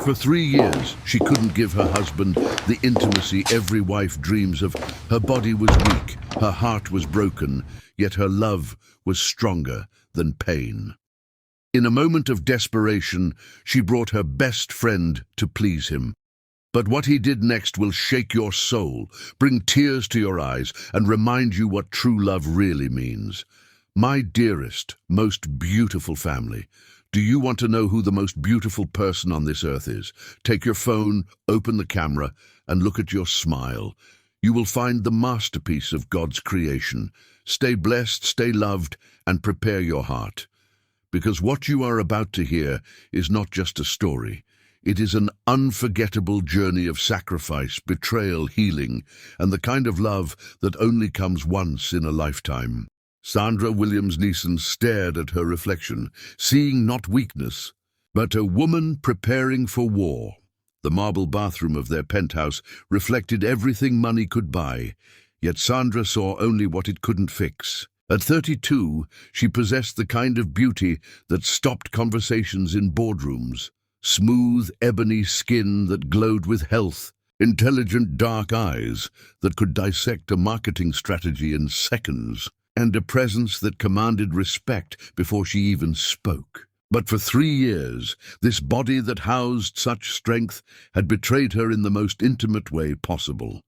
For 3 years, she couldn't give her husband the intimacy every wife dreams of. Her body was weak, her heart was broken, yet her love was stronger than pain. In a moment of desperation, she brought her best friend to please him. But what he did next will shake your soul, bring tears to your eyes, and remind you what true love really means. My dearest, most beautiful family, do you want to know who the most beautiful person on this earth is? Take your phone, open the camera, and look at your smile. You will find the masterpiece of God's creation. Stay blessed, stay loved, and prepare your heart. Because what you are about to hear is not just a story. It is an unforgettable journey of sacrifice, betrayal, healing, and the kind of love that only comes once in a lifetime. Sandra Williams Neeson stared at her reflection, seeing not weakness, but a woman preparing for war. The marble bathroom of their penthouse reflected everything money could buy, yet Sandra saw only what it couldn't fix. At 32, she possessed the kind of beauty that stopped conversations in boardrooms. Smooth, ebony skin that glowed with health, intelligent dark eyes that could dissect a marketing strategy in seconds, and a presence that commanded respect before she even spoke. But for 3 years, this body that housed such strength had betrayed her in the most intimate way possible.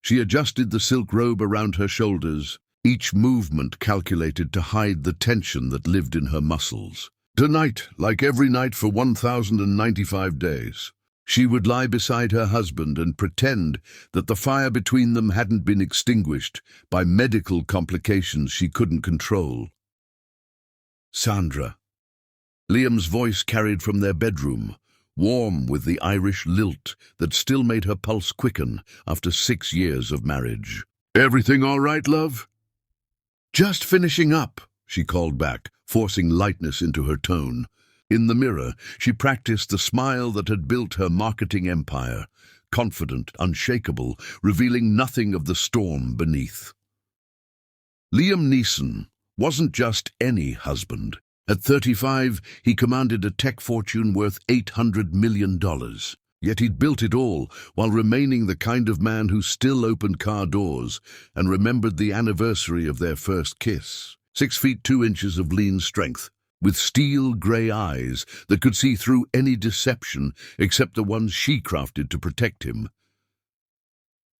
She adjusted the silk robe around her shoulders, each movement calculated to hide the tension that lived in her muscles. Tonight, like every night for 1,095 days, she would lie beside her husband and pretend that the fire between them hadn't been extinguished by medical complications she couldn't control. Sandra. Liam's voice carried from their bedroom, warm with the Irish lilt that still made her pulse quicken after 6 years of marriage. "Everything all right, love?" "Just finishing up," she called back, forcing lightness into her tone. In the mirror, she practiced the smile that had built her marketing empire, confident, unshakable, revealing nothing of the storm beneath. Liam Neeson wasn't just any husband. At 35, he commanded a tech fortune worth $800 million. Yet he'd built it all while remaining the kind of man who still opened car doors and remembered the anniversary of their first kiss. 6 feet 2 inches of lean strength, with steel grey eyes that could see through any deception except the ones she crafted to protect him.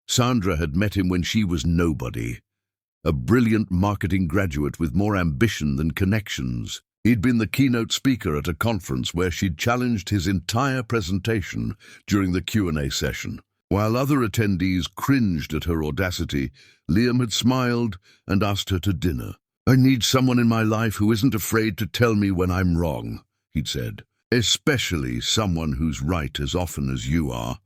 Sandra had met him when she was nobody, a brilliant marketing graduate with more ambition than connections. He'd been the keynote speaker at a conference where she'd challenged his entire presentation during the Q&A session. While other attendees cringed at her audacity, Liam had smiled and asked her to dinner. "I need someone in my life who isn't afraid to tell me when I'm wrong," he'd said. "Especially someone who's right as often as you are."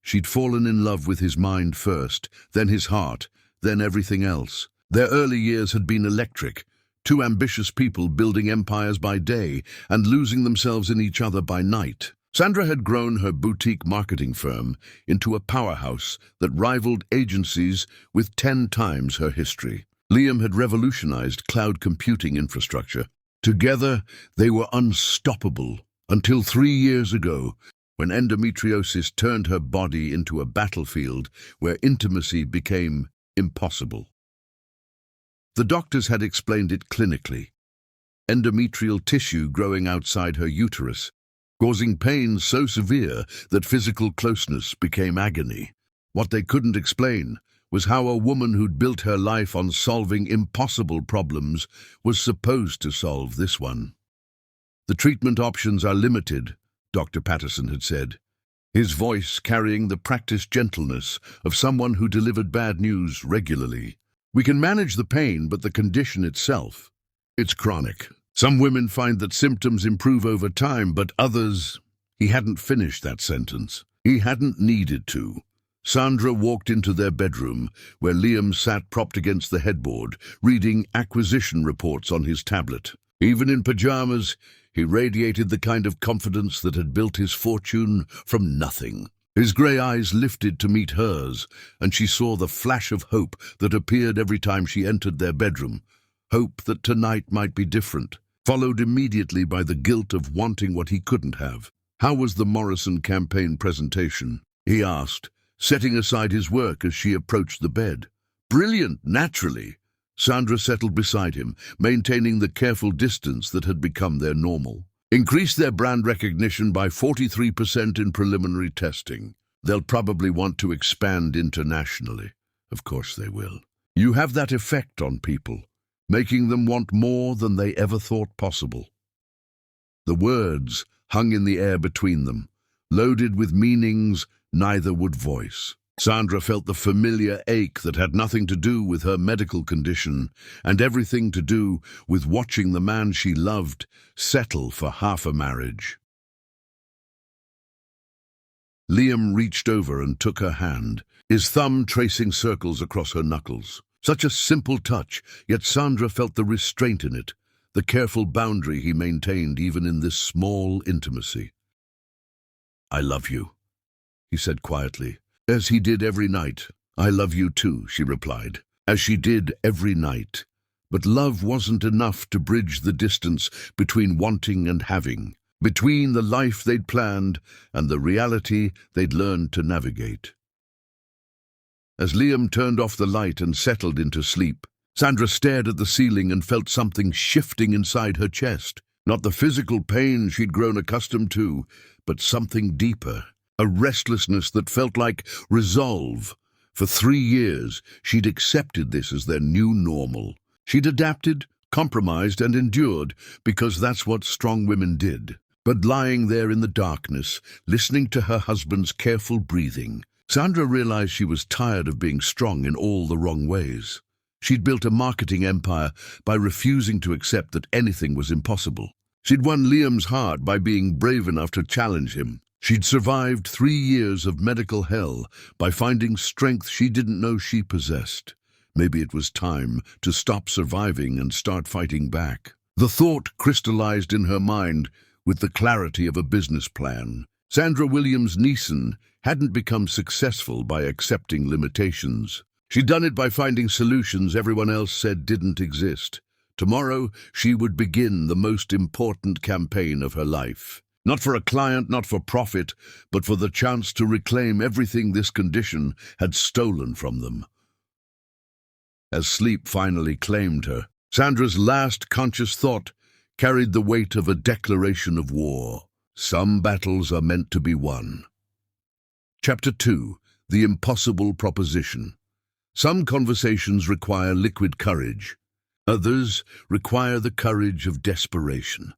She'd fallen in love with his mind first, then his heart, then everything else. Their early years had been electric. Two ambitious people building empires by day and losing themselves in each other by night. Sandra had grown her boutique marketing firm into a powerhouse that rivaled agencies with 10 times her history. Liam had revolutionized cloud computing infrastructure. Together, they were unstoppable until 3 years ago, when endometriosis turned her body into a battlefield where intimacy became impossible. The doctors had explained it clinically. Endometrial tissue growing outside her uterus, causing pain so severe that physical closeness became agony. What they couldn't explain was how a woman who'd built her life on solving impossible problems was supposed to solve this one. "The treatment options are limited," Dr. Patterson had said, his voice carrying the practiced gentleness of someone who delivered bad news regularly. "We can manage the pain, but the condition itself, it's chronic. Some women find that symptoms improve over time, but others—" He hadn't finished that sentence. He hadn't needed to. Sandra walked into their bedroom, where Liam sat propped against the headboard, reading acquisition reports on his tablet. Even in pajamas, he radiated the kind of confidence that had built his fortune from nothing. His grey eyes lifted to meet hers, and she saw the flash of hope that appeared every time she entered their bedroom. Hope that tonight might be different, followed immediately by the guilt of wanting what he couldn't have. "How was the Morrison campaign presentation?" he asked, setting aside his work as she approached the bed. "Brilliant, naturally." Sandra settled beside him, maintaining the careful distance that had become their normal. "Increased their brand recognition by 43% in preliminary testing. They'll probably want to expand internationally." "Of course they will. You have that effect on people, making them want more than they ever thought possible." The words hung in the air between them, loaded with meanings neither would voice. Sandra felt the familiar ache that had nothing to do with her medical condition and everything to do with watching the man she loved settle for half a marriage. Liam reached over and took her hand, his thumb tracing circles across her knuckles. Such a simple touch, yet Sandra felt the restraint in it, the careful boundary he maintained even in this small intimacy. "I love you," he said quietly, as he did every night. "I love you too," she replied, as she did every night. But love wasn't enough to bridge the distance between wanting and having, between the life they'd planned and the reality they'd learned to navigate. As Liam turned off the light and settled into sleep, Sandra stared at the ceiling and felt something shifting inside her chest. Not the physical pain she'd grown accustomed to, but something deeper, a restlessness that felt like resolve. For 3 years, she'd accepted this as their new normal. She'd adapted, compromised, and endured because that's what strong women did. But lying there in the darkness, listening to her husband's careful breathing, Sandra realized she was tired of being strong in all the wrong ways. She'd built a marketing empire by refusing to accept that anything was impossible. She'd won Liam's heart by being brave enough to challenge him. She'd survived 3 years of medical hell by finding strength she didn't know she possessed. Maybe it was time to stop surviving and start fighting back. The thought crystallized in her mind with the clarity of a business plan. Sandra Williams Neeson hadn't become successful by accepting limitations. She'd done it by finding solutions everyone else said didn't exist. Tomorrow, she would begin the most important campaign of her life. Not for a client, not for profit, but for the chance to reclaim everything this condition had stolen from them. As sleep finally claimed her, Sandra's last conscious thought carried the weight of a declaration of war. Some battles are meant to be won. Chapter 2. The Impossible Proposition. Some conversations require liquid courage. Others require the courage of desperation.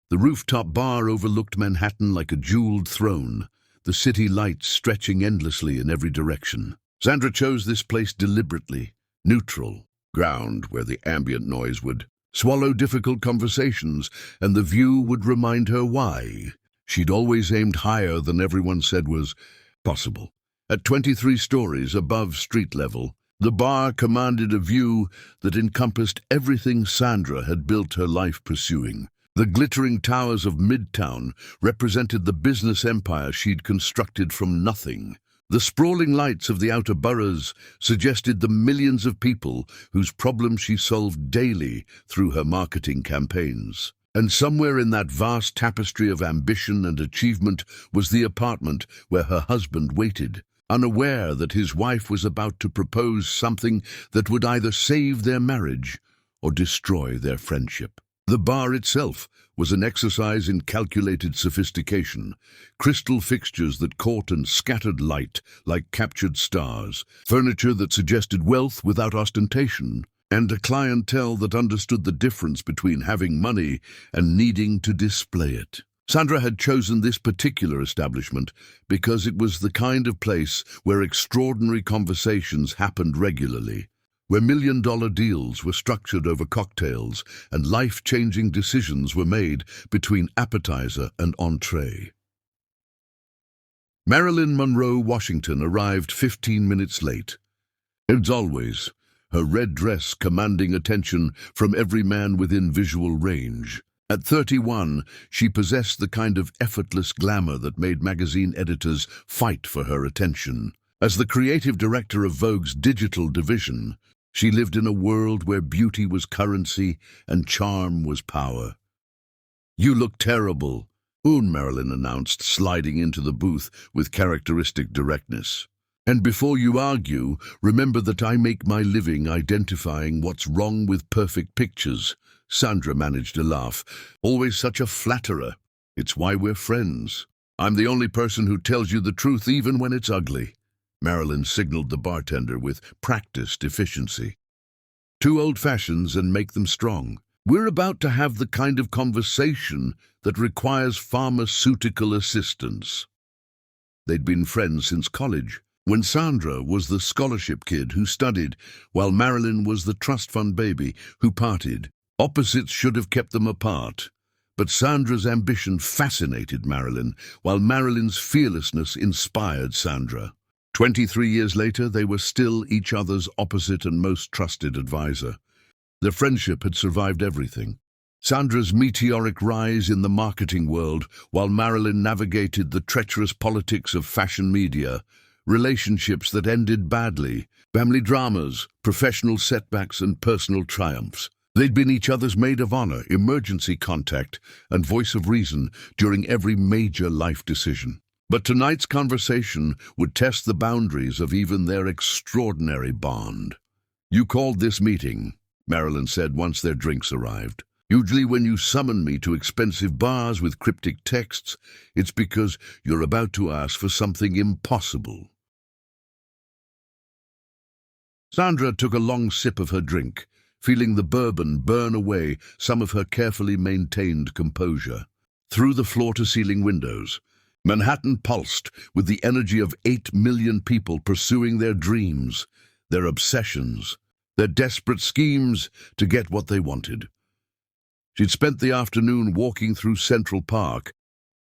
The rooftop bar overlooked Manhattan like a jeweled throne, the city lights stretching endlessly in every direction. Sandra chose this place deliberately, neutral ground where the ambient noise would swallow difficult conversations and the view would remind her why. She'd always aimed higher than everyone said was possible. At 23 stories above street level, the bar commanded a view that encompassed everything Sandra had built her life pursuing. The glittering towers of Midtown represented the business empire she'd constructed from nothing. The sprawling lights of the outer boroughs suggested the millions of people whose problems she solved daily through her marketing campaigns. And somewhere in that vast tapestry of ambition and achievement was the apartment where her husband waited, unaware that his wife was about to propose something that would either save their marriage or destroy their friendship. The bar itself was an exercise in calculated sophistication, crystal fixtures that caught and scattered light like captured stars, furniture that suggested wealth without ostentation, and a clientele that understood the difference between having money and needing to display it. Sandra had chosen this particular establishment because it was the kind of place where extraordinary conversations happened regularly, where million-dollar deals were structured over cocktails and life-changing decisions were made between appetizer and entree. Marilyn Monroe Washington arrived 15 minutes late. As always, her red dress commanding attention from every man within visual range. At 31, she possessed the kind of effortless glamour that made magazine editors fight for her attention. As the creative director of Vogue's digital division, she lived in a world where beauty was currency and charm was power. "You look terrible." Marilyn announced, sliding into the booth with characteristic directness. And before you argue, remember that I make my living identifying what's wrong with perfect pictures. Sandra managed a laugh. Always such a flatterer. It's why we're friends. I'm the only person who tells you the truth even when it's ugly. Marilyn signaled the bartender with practiced efficiency. 2 old fashions and make them strong. We're about to have the kind of conversation that requires pharmaceutical assistance. They'd been friends since college, when Sandra was the scholarship kid who studied, while Marilyn was the trust fund baby who partied. Opposites should have kept them apart. But Sandra's ambition fascinated Marilyn, while Marilyn's fearlessness inspired Sandra. 23 years later, they were still each other's opposite and most trusted advisor. Their friendship had survived everything. Sandra's meteoric rise in the marketing world, while Marilyn navigated the treacherous politics of fashion media, relationships that ended badly, family dramas, professional setbacks and personal triumphs. They'd been each other's maid of honor, emergency contact, and voice of reason during every major life decision. But tonight's conversation would test the boundaries of even their extraordinary bond. You called this meeting, Marilyn said once their drinks arrived. Usually when you summon me to expensive bars with cryptic texts, it's because you're about to ask for something impossible. Sandra took a long sip of her drink, feeling the bourbon burn away some of her carefully maintained composure. Through the floor-to-ceiling windows, Manhattan pulsed with the energy of 8 million people pursuing their dreams, their obsessions, their desperate schemes to get what they wanted. She'd spent the afternoon walking through Central Park,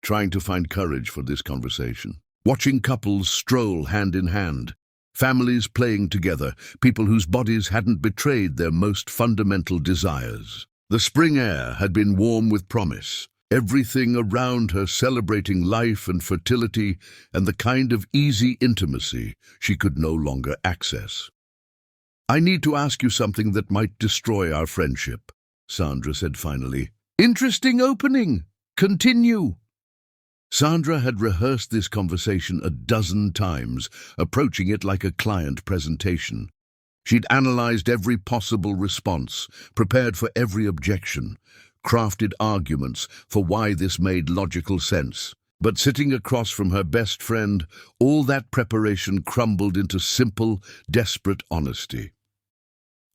trying to find courage for this conversation, watching couples stroll hand in hand, families playing together, people whose bodies hadn't betrayed their most fundamental desires. The spring air had been warm with promise, everything around her celebrating life and fertility and the kind of easy intimacy she could no longer access. I need to ask you something that might destroy our friendship, Sandra said finally. Interesting opening. Continue. Sandra had rehearsed this conversation a dozen times, approaching it like a client presentation. She'd analyzed every possible response, prepared for every objection, crafted arguments for why this made logical sense. But sitting across from her best friend, all that preparation crumbled into simple, desperate honesty.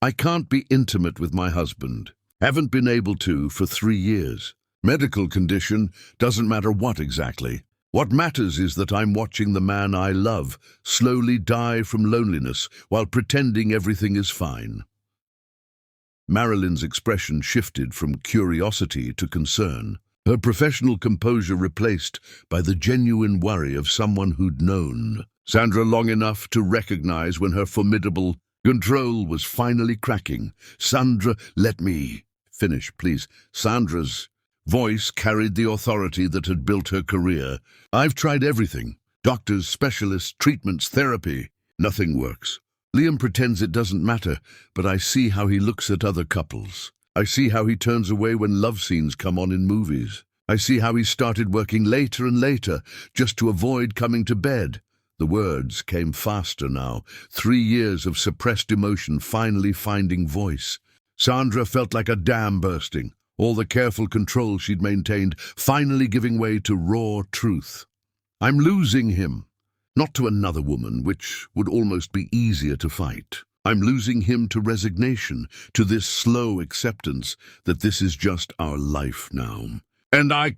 I can't be intimate with my husband. Haven't been able to for 3 years. Medical condition, doesn't matter what exactly. What matters is that I'm watching the man I love slowly die from loneliness while pretending everything is fine. Marilyn's expression shifted from curiosity to concern, her professional composure replaced by the genuine worry of someone who'd known Sandra long enough to recognize when her formidable control was finally cracking. Sandra, let me finish, please. Sandra's voice carried the authority that had built her career. I've tried everything. Doctors, specialists, treatments, therapy. Nothing works. Liam pretends it doesn't matter, but I see how he looks at other couples. I see how he turns away when love scenes come on in movies. I see how he started working later and later just to avoid coming to bed. The words came faster now, 3 years of suppressed emotion finally finding voice. Sandra felt like a dam bursting, all the careful control she'd maintained finally giving way to raw truth. I'm losing him. Not to another woman, which would almost be easier to fight. I'm losing him to resignation, to this slow acceptance that this is just our life now. And I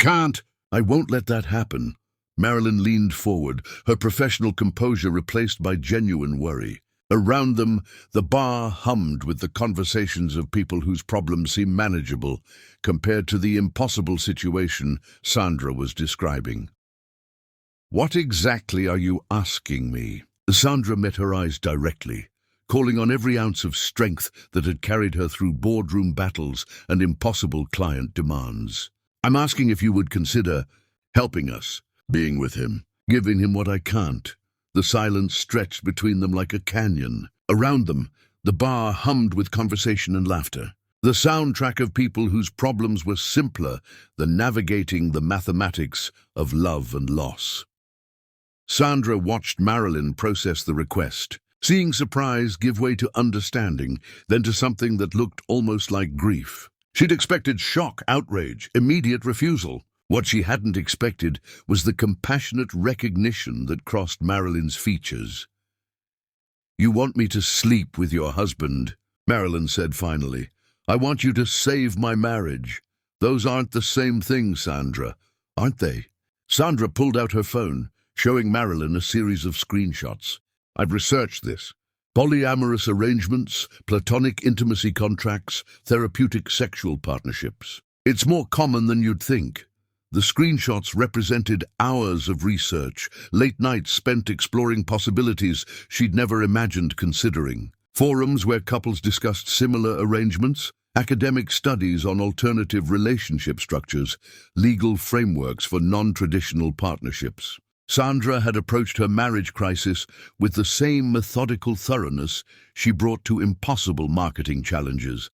won't let that happen. Marilyn leaned forward, her professional composure replaced by genuine worry. Around them, the bar hummed with the conversations of people whose problems seemed manageable compared to the impossible situation Sandra was describing. What exactly are you asking me? Sandra met her eyes directly, calling on every ounce of strength that had carried her through boardroom battles and impossible client demands. I'm asking if you would consider helping us, being with him, giving him what I can't. The silence stretched between them like a canyon. Around them, the bar hummed with conversation and laughter. The soundtrack of people whose problems were simpler than navigating the mathematics of love and loss. Sandra watched Marilyn process the request, seeing surprise give way to understanding, then to something that looked almost like grief. She'd expected shock, outrage, immediate refusal. What she hadn't expected was the compassionate recognition that crossed Marilyn's features. "You want me to sleep with your husband," Marilyn said finally. "I want you to save my marriage. Those aren't the same thing, Sandra, aren't they?" Sandra pulled out her phone, showing Marilyn a series of screenshots. "I've researched this. Polyamorous arrangements, platonic intimacy contracts, therapeutic sexual partnerships. It's more common than you'd think." The screenshots represented hours of research, late nights spent exploring possibilities she'd never imagined considering. Forums where couples discussed similar arrangements, academic studies on alternative relationship structures, legal frameworks for non-traditional partnerships. Sandra had approached her marriage crisis with the same methodical thoroughness she brought to impossible marketing challenges.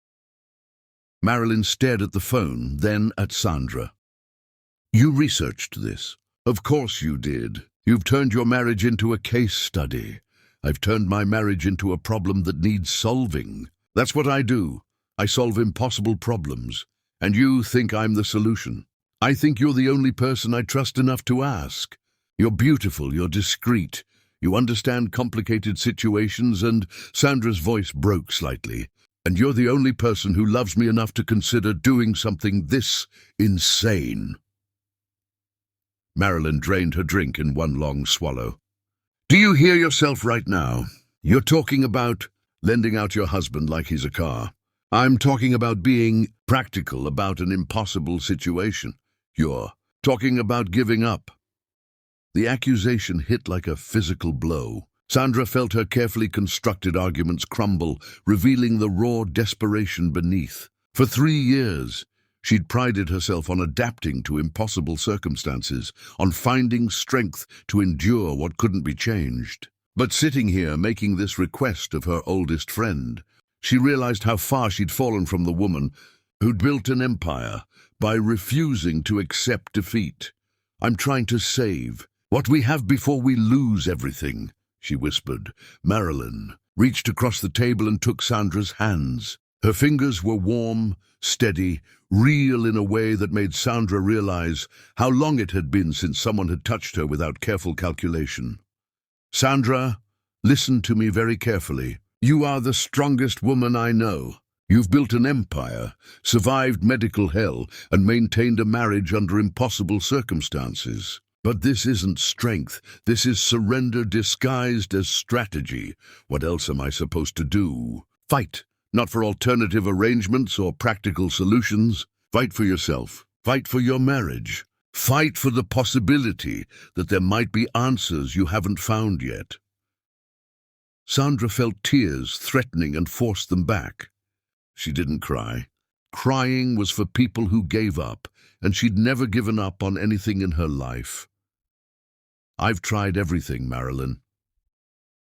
Marilyn stared at the phone, then at Sandra. "You researched this. Of course you did. You've turned your marriage into a case study. I've turned my marriage into a problem that needs solving. That's what I do. I solve impossible problems. And you think I'm the solution. I think you're the only person I trust enough to ask. You're beautiful, you're discreet. You understand complicated situations," and Sandra's voice broke slightly. "And you're the only person who loves me enough to consider doing something this insane." Marilyn drained her drink in one long swallow. "Do you hear yourself right now? You're talking about lending out your husband like he's a car. I'm talking about being practical about an impossible situation. You're talking about giving up." The accusation hit like a physical blow. Sandra felt her carefully constructed arguments crumble, revealing the raw desperation beneath. For 3 years, she'd prided herself on adapting to impossible circumstances, on finding strength to endure what couldn't be changed. But sitting here making this request of her oldest friend, she realized how far she'd fallen from the woman who'd built an empire by refusing to accept defeat. "I'm trying to save what we have before we lose everything," she whispered. Marilyn reached across the table and took Sandra's hands. Her fingers were warm, steady, real in a way that made Sandra realize how long it had been since someone had touched her without careful calculation. "Sandra, listen to me very carefully. You are the strongest woman I know. You've built an empire, survived medical hell, and maintained a marriage under impossible circumstances. But this isn't strength. This is surrender disguised as strategy. What else am I supposed to do? Fight. Not for alternative arrangements or practical solutions. Fight for yourself. Fight for your marriage. Fight for the possibility that there might be answers you haven't found yet." Sandra felt tears threatening and forced them back. She didn't cry. Crying was for people who gave up, and she'd never given up on anything in her life. "I've tried everything, Marilyn."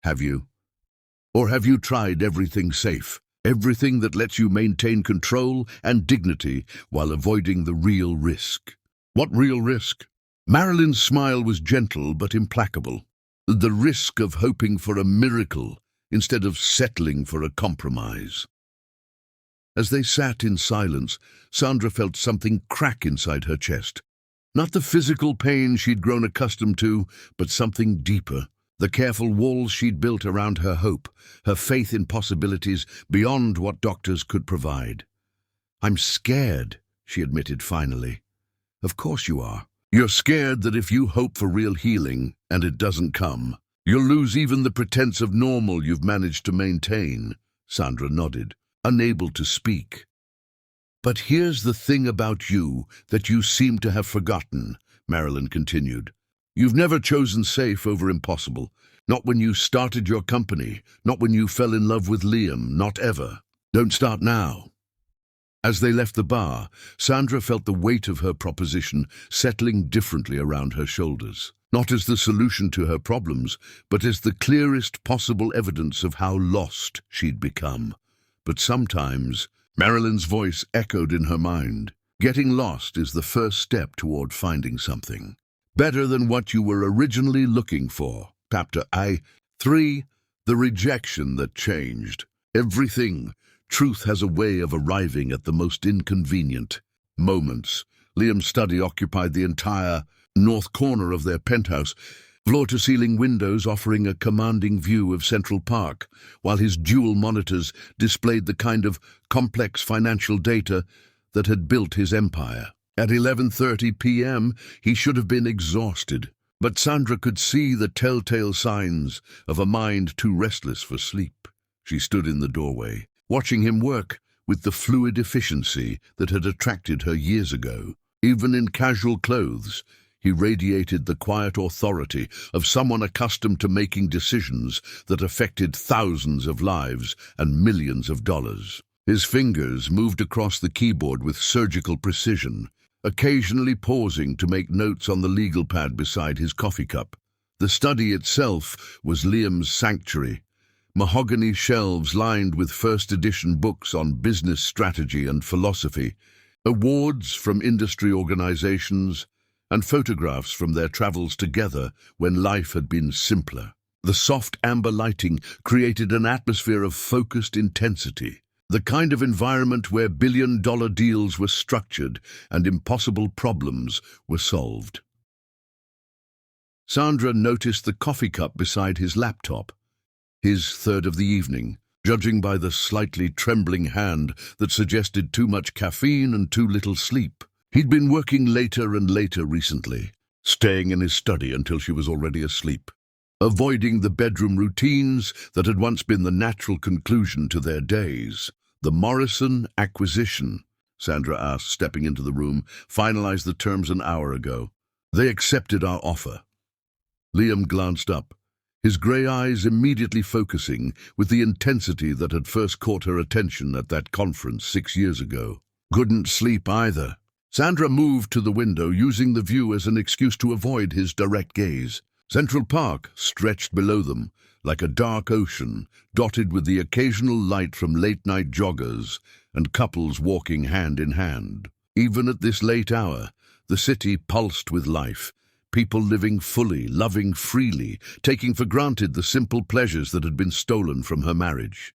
"Have you? Or have you tried everything safe? Everything that lets you maintain control and dignity while avoiding the real risk?" "What real risk?" Marilyn's smile was gentle but implacable. "The risk of hoping for a miracle instead of settling for a compromise." As they sat in silence, Sandra felt something crack inside her chest. Not the physical pain she'd grown accustomed to, but something deeper. The careful walls she'd built around her hope, her faith in possibilities beyond what doctors could provide. "I'm scared," she admitted finally. "Of course you are. You're scared that if you hope for real healing and it doesn't come, you'll lose even the pretense of normal you've managed to maintain." Sandra nodded, unable to speak. "But here's the thing about you that you seem to have forgotten," Marilyn continued. "You've never chosen safe over impossible. Not when you started your company, not when you fell in love with Liam, not ever. Don't start now." As they left the bar, Sandra felt the weight of her proposition settling differently around her shoulders. Not as the solution to her problems, but as the clearest possible evidence of how lost she'd become. But sometimes Marilyn's voice echoed in her mind. Getting lost is the first step toward finding something better than what you were originally looking for. Chapter 3. The rejection that changed everything. Truth has a way of arriving at the most inconvenient moments. Liam's study occupied the entire north corner of their penthouse, floor-to-ceiling windows offering a commanding view of Central Park, while his dual monitors displayed the kind of complex financial data that had built his empire. At 11:30 p.m., he should have been exhausted, but Sandra could see the telltale signs of a mind too restless for sleep. She stood in the doorway, watching him work with the fluid efficiency that had attracted her years ago. Even in casual clothes, he radiated the quiet authority of someone accustomed to making decisions that affected thousands of lives and millions of dollars. His fingers moved across the keyboard with surgical precision, occasionally pausing to make notes on the legal pad beside his coffee cup. The study itself was Liam's sanctuary. Mahogany shelves lined with first-edition books on business strategy and philosophy, awards from industry organizations, and photographs from their travels together when life had been simpler. The soft amber lighting created an atmosphere of focused intensity, the kind of environment where billion-dollar deals were structured and impossible problems were solved. Sandra noticed the coffee cup beside his laptop, his third of the evening, judging by the slightly trembling hand that suggested too much caffeine and too little sleep. He'd been working later and later recently, staying in his study until she was already asleep, avoiding the bedroom routines that had once been the natural conclusion to their days. The Morrison acquisition, Sandra asked, stepping into the room, finalized the terms an hour ago. They accepted our offer. Liam glanced up, his grey eyes immediately focusing with the intensity that had first caught her attention at that conference 6 years ago. Couldn't sleep either. Sandra moved to the window, using the view as an excuse to avoid his direct gaze. Central Park stretched below them, like a dark ocean, dotted with the occasional light from late-night joggers and couples walking hand in hand. Even at this late hour, the city pulsed with life, people living fully, loving freely, taking for granted the simple pleasures that had been stolen from her marriage.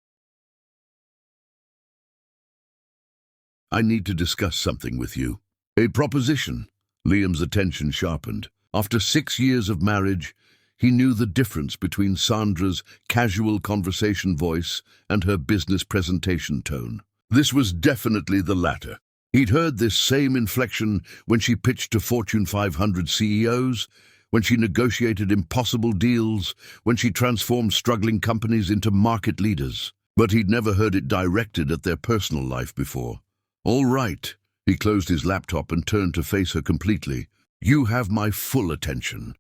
I need to discuss something with you. A proposition. Liam's attention sharpened. After 6 years of marriage, he knew the difference between Sandra's casual conversation voice and her business presentation tone. This was definitely the latter. He'd heard this same inflection when she pitched to Fortune 500 CEOs, when she negotiated impossible deals, when she transformed struggling companies into market leaders. But he'd never heard it directed at their personal life before. All right. He closed his laptop and turned to face her completely. You have my full attention.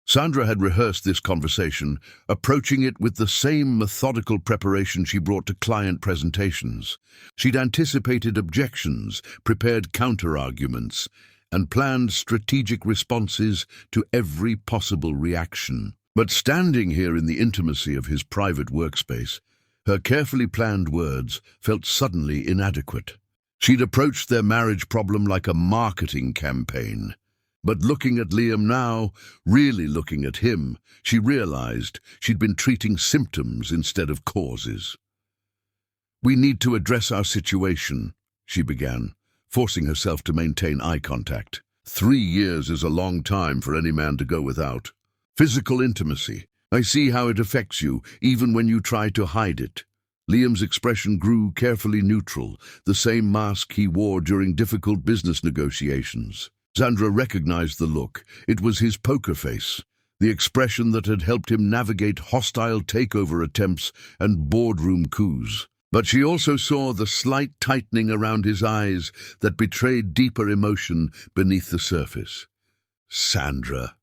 Sandra had rehearsed this conversation, approaching it with the same methodical preparation she brought to client presentations. She'd anticipated objections, prepared counter-arguments, and planned strategic responses to every possible reaction. But standing here in the intimacy of his private workspace, her carefully planned words felt suddenly inadequate. She'd approached their marriage problem like a marketing campaign. But looking at Liam now, really looking at him, she realized she'd been treating symptoms instead of causes. We need to address our situation, she began, forcing herself to maintain eye contact. 3 years is a long time for any man to go without. Physical intimacy. I see how it affects you, even when you try to hide it. Liam's expression grew carefully neutral, the same mask he wore during difficult business negotiations. Sandra recognized the look. It was his poker face, the expression that had helped him navigate hostile takeover attempts and boardroom coups. But she also saw the slight tightening around his eyes that betrayed deeper emotion beneath the surface. Sandra,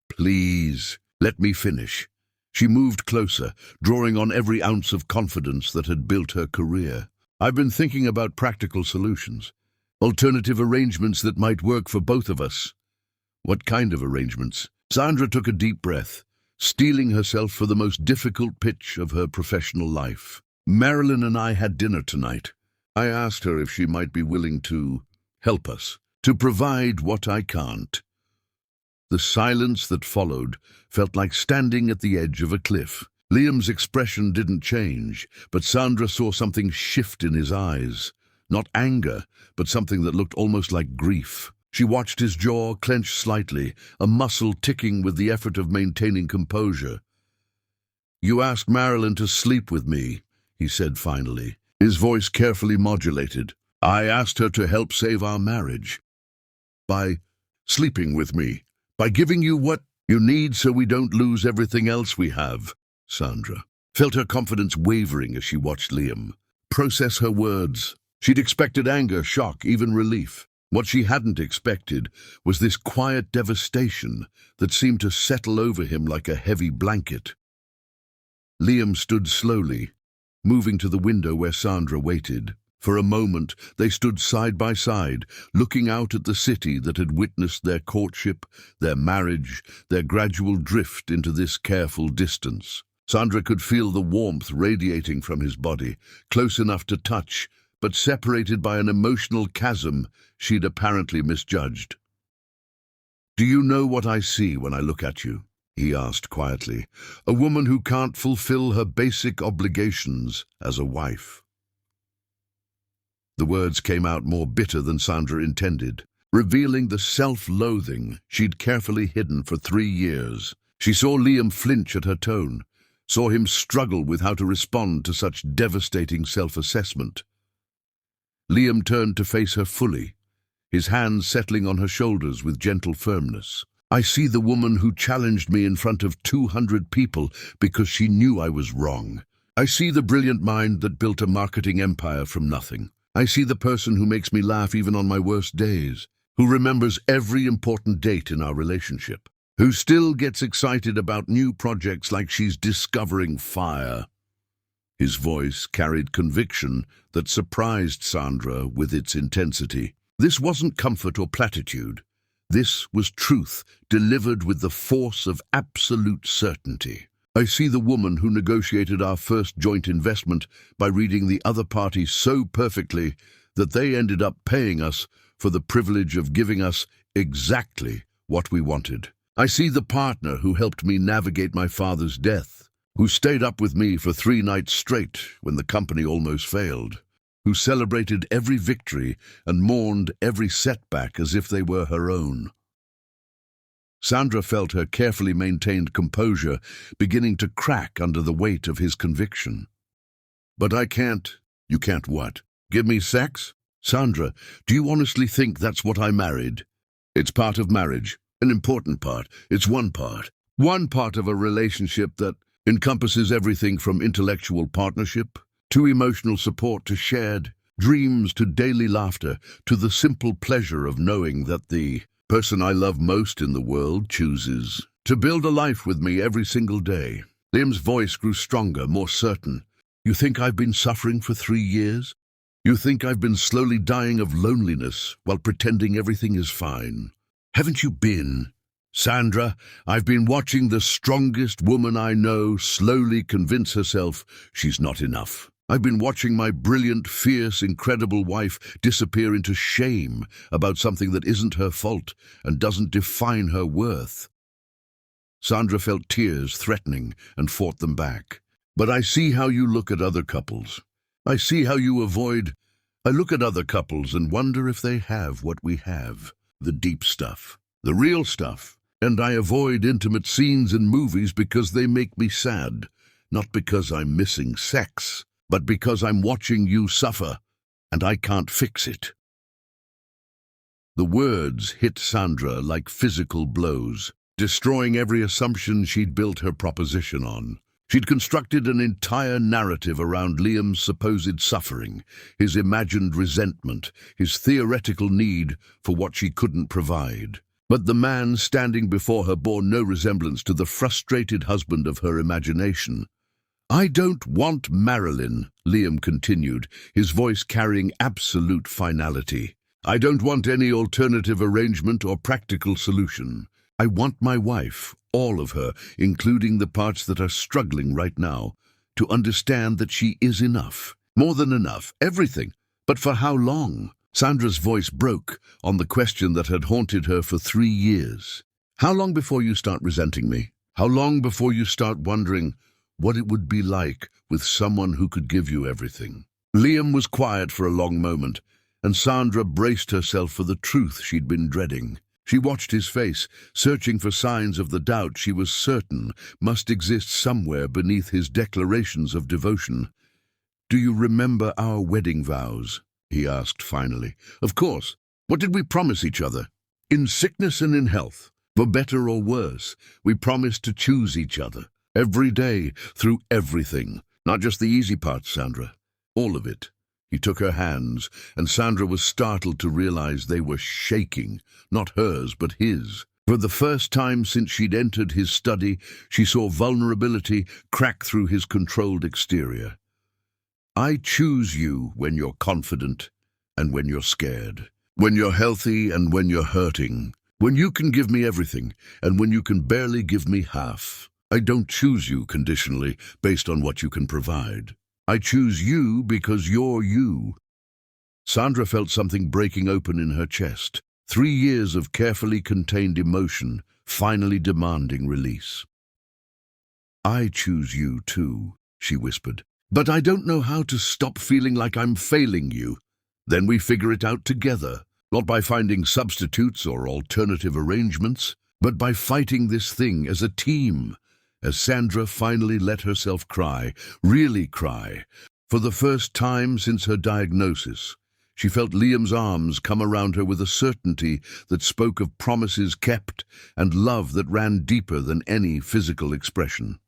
please, let me finish. She moved closer, drawing on every ounce of confidence that had built her career. I've been thinking about practical solutions. Alternative arrangements that might work for both of us. What kind of arrangements? Sandra took a deep breath, steeling herself for the most difficult pitch of her professional life. Marilyn and I had dinner tonight. I asked her if she might be willing to help us, to provide what I can't. The silence that followed felt like standing at the edge of a cliff. Liam's expression didn't change, but Sandra saw something shift in his eyes. Not anger, but something that looked almost like grief. She watched his jaw clench slightly, a muscle ticking with the effort of maintaining composure. "You asked Marilyn to sleep with me," he said finally, his voice carefully modulated. "I asked her to help save our marriage. By sleeping with me. By giving you what you need so we don't lose everything else we have." Sandra felt her confidence wavering as she watched Liam process her words. She'd expected anger, shock, even relief. What she hadn't expected was this quiet devastation that seemed to settle over him like a heavy blanket. Liam stood slowly, moving to the window where Sandra waited. For a moment, they stood side by side, looking out at the city that had witnessed their courtship, their marriage, their gradual drift into this careful distance. Sandra could feel the warmth radiating from his body, close enough to touch, but separated by an emotional chasm she'd apparently misjudged. "Do you know what I see when I look at you?" he asked quietly. "A woman who can't fulfill her basic obligations as a wife." The words came out more bitter than Sandra intended, revealing the self-loathing she'd carefully hidden for 3 years. She saw Liam flinch at her tone, saw him struggle with how to respond to such devastating self-assessment. Liam turned to face her fully, his hands settling on her shoulders with gentle firmness. "I see the woman who challenged me in front of 200 people because she knew I was wrong. I see the brilliant mind that built a marketing empire from nothing. I see the person who makes me laugh even on my worst days, who remembers every important date in our relationship, who still gets excited about new projects like she's discovering fire." His voice carried conviction that surprised Sandra with its intensity. This wasn't comfort or platitude. This was truth, delivered with the force of absolute certainty. "I see the woman who negotiated our first joint investment by reading the other party so perfectly that they ended up paying us for the privilege of giving us exactly what we wanted. I see the partner who helped me navigate my father's death, who stayed up with me for 3 nights straight when the company almost failed, who celebrated every victory and mourned every setback as if they were her own." Sandra felt her carefully maintained composure beginning to crack under the weight of his conviction. "But I can't." "You can't what? Give me sex?" "Sandra, do you honestly think that's what I married?" "It's part of marriage, an important part. It's one part of a relationship that encompasses everything from intellectual partnership to emotional support to shared dreams to daily laughter to the simple pleasure of knowing that the person I love most in the world chooses to build a life with me every single day." Liam's voice grew stronger, more certain. "You think I've been suffering for 3 years? You think I've been slowly dying of loneliness while pretending everything is fine? Haven't you been? Sandra, I've been watching the strongest woman I know slowly convince herself she's not enough. I've been watching my brilliant, fierce, incredible wife disappear into shame about something that isn't her fault and doesn't define her worth." Sandra felt tears threatening and fought them back. "But I see how you look at other couples. I see how you avoid. I look at other couples and wonder if they have what we have, the deep stuff, the real stuff. And I avoid intimate scenes in movies because they make me sad, not because I'm missing sex, but because I'm watching you suffer, and I can't fix it." The words hit Sandra like physical blows, destroying every assumption she'd built her proposition on. She'd constructed an entire narrative around Liam's supposed suffering, his imagined resentment, his theoretical need for what she couldn't provide. But the man standing before her bore no resemblance to the frustrated husband of her imagination. "I don't want Marilyn," Liam continued, his voice carrying absolute finality. "I don't want any alternative arrangement or practical solution. I want my wife, all of her, including the parts that are struggling right now, to understand that she is enough. More than enough, everything. But for how long? Sandra's voice broke on the question that had haunted her for 3 years. How long before you start resenting me? How long before you start wondering what it would be like with someone who could give you everything? Liam was quiet for a long moment, and Sandra braced herself for the truth she'd been dreading. She watched his face, searching for signs of the doubt she was certain must exist somewhere beneath his declarations of devotion. "Do you remember our wedding vows?" he asked finally. "Of course. What did we promise each other? In sickness and in health, for better or worse, we promised to choose each other. Every day, through everything. Not just the easy parts, Sandra. All of it." He took her hands, and Sandra was startled to realize they were shaking, not hers, but his. For the first time since she'd entered his study, she saw vulnerability crack through his controlled exterior. "I choose you when you're confident and when you're scared, when you're healthy and when you're hurting, when you can give me everything and when you can barely give me half. I don't choose you conditionally based on what you can provide. I choose you because you're you." Sandra felt something breaking open in her chest. 3 years of carefully contained emotion, finally demanding release. "I choose you too," she whispered. "But I don't know how to stop feeling like I'm failing you. Then we figure it out together, not by finding substitutes or alternative arrangements, but by fighting this thing as a team." As Sandra finally let herself cry, really cry, for the first time since her diagnosis, she felt Liam's arms come around her with a certainty that spoke of promises kept and love that ran deeper than any physical expression.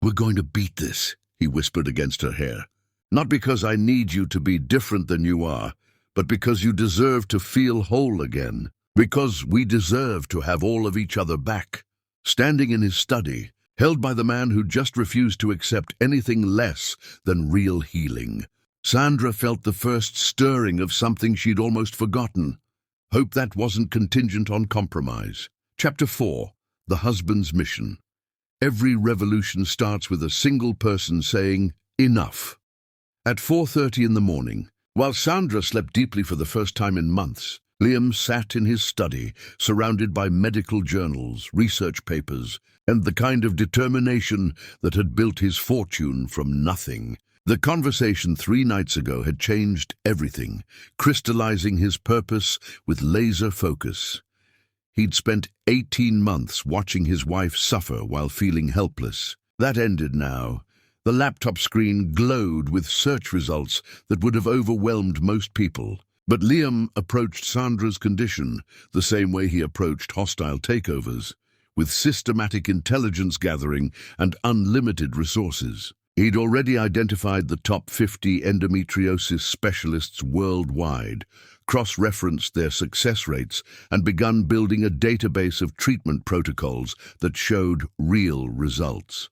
"We're going to beat this," he whispered against her hair. "Not because I need you to be different than you are, but because you deserve to feel whole again. Because we deserve to have all of each other back." Standing in his study, held by the man who just refused to accept anything less than real healing, Sandra felt the first stirring of something she'd almost forgotten. Hope that wasn't contingent on compromise. Chapter 4. The Husband's Mission. Every revolution starts with a single person saying, "Enough." At 4:30 in the morning, while Sandra slept deeply for the first time in months, Liam sat in his study, surrounded by medical journals, research papers, and the kind of determination that had built his fortune from nothing. The conversation 3 nights ago had changed everything, crystallizing his purpose with laser focus. He'd spent 18 months watching his wife suffer while feeling helpless. That ended now. The laptop screen glowed with search results that would have overwhelmed most people. But Liam approached Sandra's condition the same way he approached hostile takeovers, with systematic intelligence gathering and unlimited resources. He'd already identified the top 50 endometriosis specialists worldwide, cross-referenced their success rates, and begun building a database of treatment protocols that showed real results.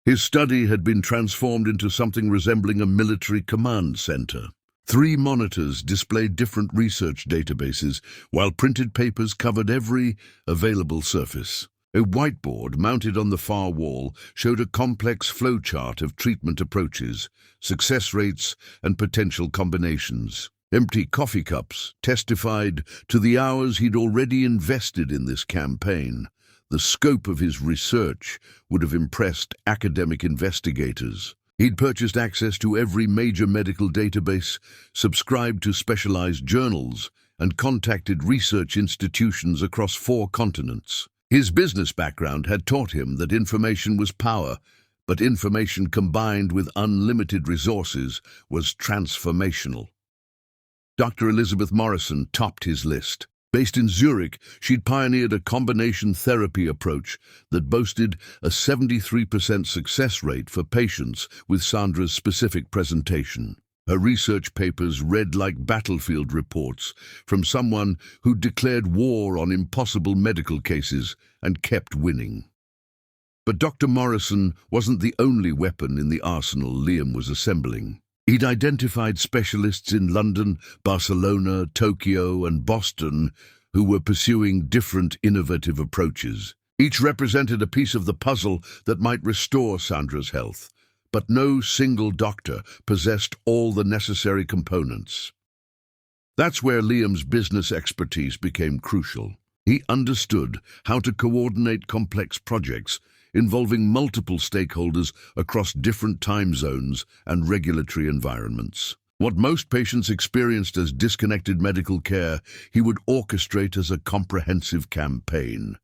His study had been transformed into something resembling a military command center. 3 monitors displayed different research databases, while printed papers covered every available surface. A whiteboard mounted on the far wall showed a complex flowchart of treatment approaches, success rates, and potential combinations. Empty coffee cups testified to the hours he'd already invested in this campaign. The scope of his research would have impressed academic investigators. He'd purchased access to every major medical database, subscribed to specialized journals, and contacted research institutions across 4 continents. His business background had taught him that information was power, but information combined with unlimited resources was transformational. Dr. Elizabeth Morrison topped his list. Based in Zurich, she'd pioneered a combination therapy approach that boasted a 73% success rate for patients with Sandra's specific presentation. Her research papers read like battlefield reports from someone who declared war on impossible medical cases and kept winning. But Dr. Morrison wasn't the only weapon in the arsenal Liam was assembling. He'd identified specialists in London, Barcelona, Tokyo, and Boston who were pursuing different innovative approaches. Each represented a piece of the puzzle that might restore Sandra's health, but no single doctor possessed all the necessary components. That's where Liam's business expertise became crucial. He understood how to coordinate complex projects involving multiple stakeholders across different time zones and regulatory environments. What most patients experienced as disconnected medical care, he would orchestrate as a comprehensive campaign.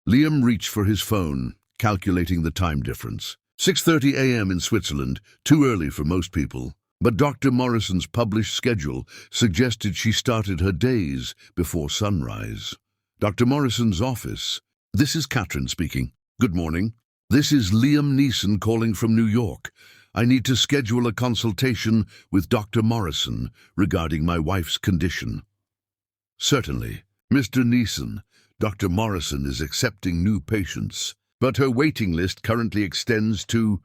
Liam reached for his phone, calculating the time difference. 6:30 a.m. in Switzerland, too early for most people. But Dr. Morrison's published schedule suggested she started her days before sunrise. Dr. Morrison's office. This is Catherine speaking. Good morning. This is Liam Neeson calling from New York. I need to schedule a consultation with Dr. Morrison regarding my wife's condition. Certainly. Mr. Neeson, Dr. Morrison is accepting new patients, but her waiting list currently extends to...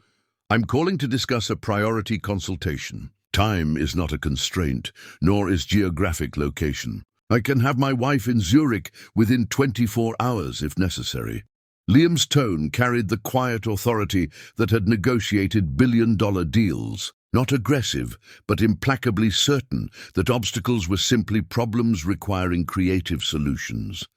I'm calling to discuss a priority consultation. Time is not a constraint, nor is geographic location. I can have my wife in Zurich within 24 hours if necessary. Liam's tone carried the quiet authority that had negotiated billion-dollar deals, not aggressive, but implacably certain that obstacles were simply problems requiring creative solutions.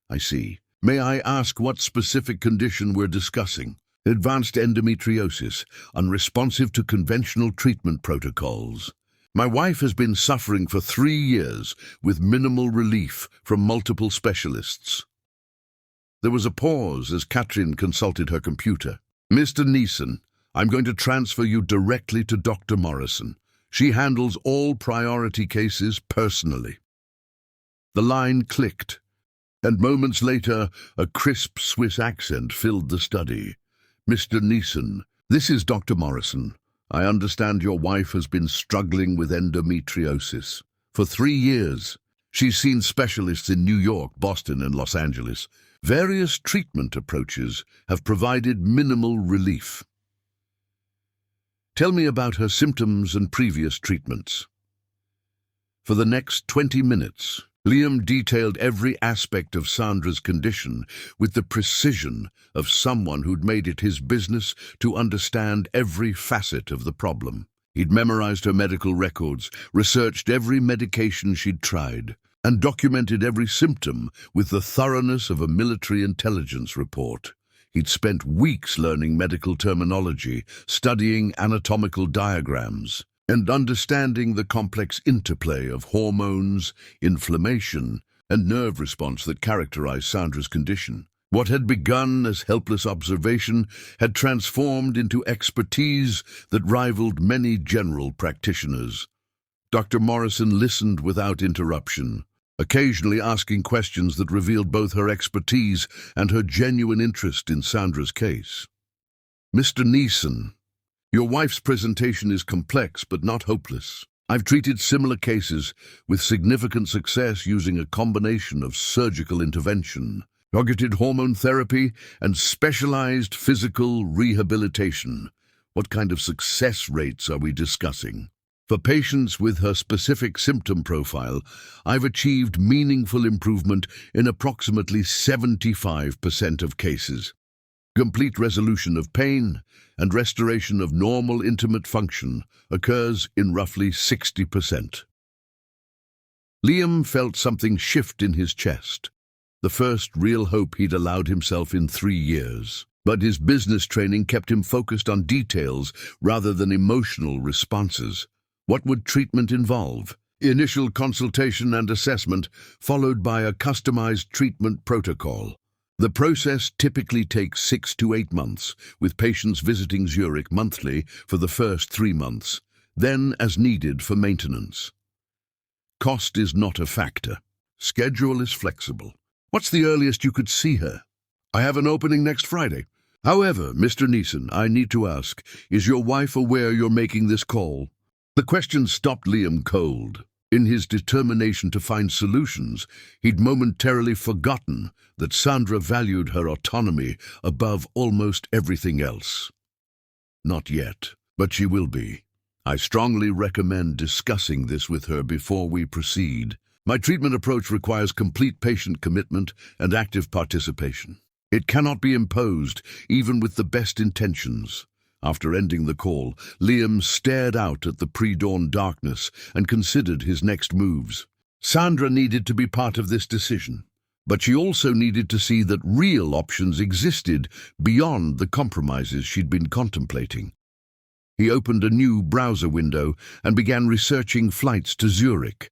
I see. May I ask what specific condition we're discussing? Advanced endometriosis, unresponsive to conventional treatment protocols. My wife has been suffering for 3 years with minimal relief from multiple specialists. There was a pause as Katrin consulted her computer. Mr. Neeson, I'm going to transfer you directly to Dr. Morrison. She handles all priority cases personally. The line clicked, and moments later, a crisp Swiss accent filled the study. Mr. Neeson, this is Dr. Morrison. I understand your wife has been struggling with endometriosis. For 3 years, she's seen specialists in New York, Boston, and Los Angeles. Various treatment approaches have provided minimal relief. Tell me about her symptoms and previous treatments. For the next 20 minutes, Liam detailed every aspect of Sandra's condition with the precision of someone who'd made it his business to understand every facet of the problem. He'd memorized her medical records, researched every medication she'd tried, and documented every symptom with the thoroughness of a military intelligence report. He'd spent weeks learning medical terminology, studying anatomical diagrams, and understanding the complex interplay of hormones, inflammation, and nerve response that characterized Sandra's condition. What had begun as helpless observation had transformed into expertise that rivaled many general practitioners. Dr. Morrison listened without interruption, occasionally asking questions that revealed both her expertise and her genuine interest in Sandra's case. Mr. Neeson, your wife's presentation is complex but not hopeless. I've treated similar cases with significant success using a combination of surgical intervention, targeted hormone therapy, and specialized physical rehabilitation. What kind of success rates are we discussing? For patients with her specific symptom profile, I've achieved meaningful improvement in approximately 75% of cases. Complete resolution of pain and restoration of normal intimate function occurs in roughly 60%. Liam felt something shift in his chest, the first real hope he'd allowed himself in 3 years. But his business training kept him focused on details rather than emotional responses. What would treatment involve? Initial consultation and assessment, followed by a customized treatment protocol. The process typically takes 6 to 8 months, with patients visiting Zurich monthly for the first 3 months, then as needed for maintenance. Cost is not a factor. Schedule is flexible. What's the earliest you could see her? I have an opening next Friday. However, Mr. Neeson, I need to ask, is your wife aware you're making this call? The question stopped Liam cold. In his determination to find solutions, he'd momentarily forgotten that Sandra valued her autonomy above almost everything else. Not yet, but she will be. I strongly recommend discussing this with her before we proceed. My treatment approach requires complete patient commitment and active participation. It cannot be imposed, even with the best intentions. After ending the call, Liam stared out at the pre-dawn darkness and considered his next moves. Sandra needed to be part of this decision, but she also needed to see that real options existed beyond the compromises she'd been contemplating. He opened a new browser window and began researching flights to Zurich.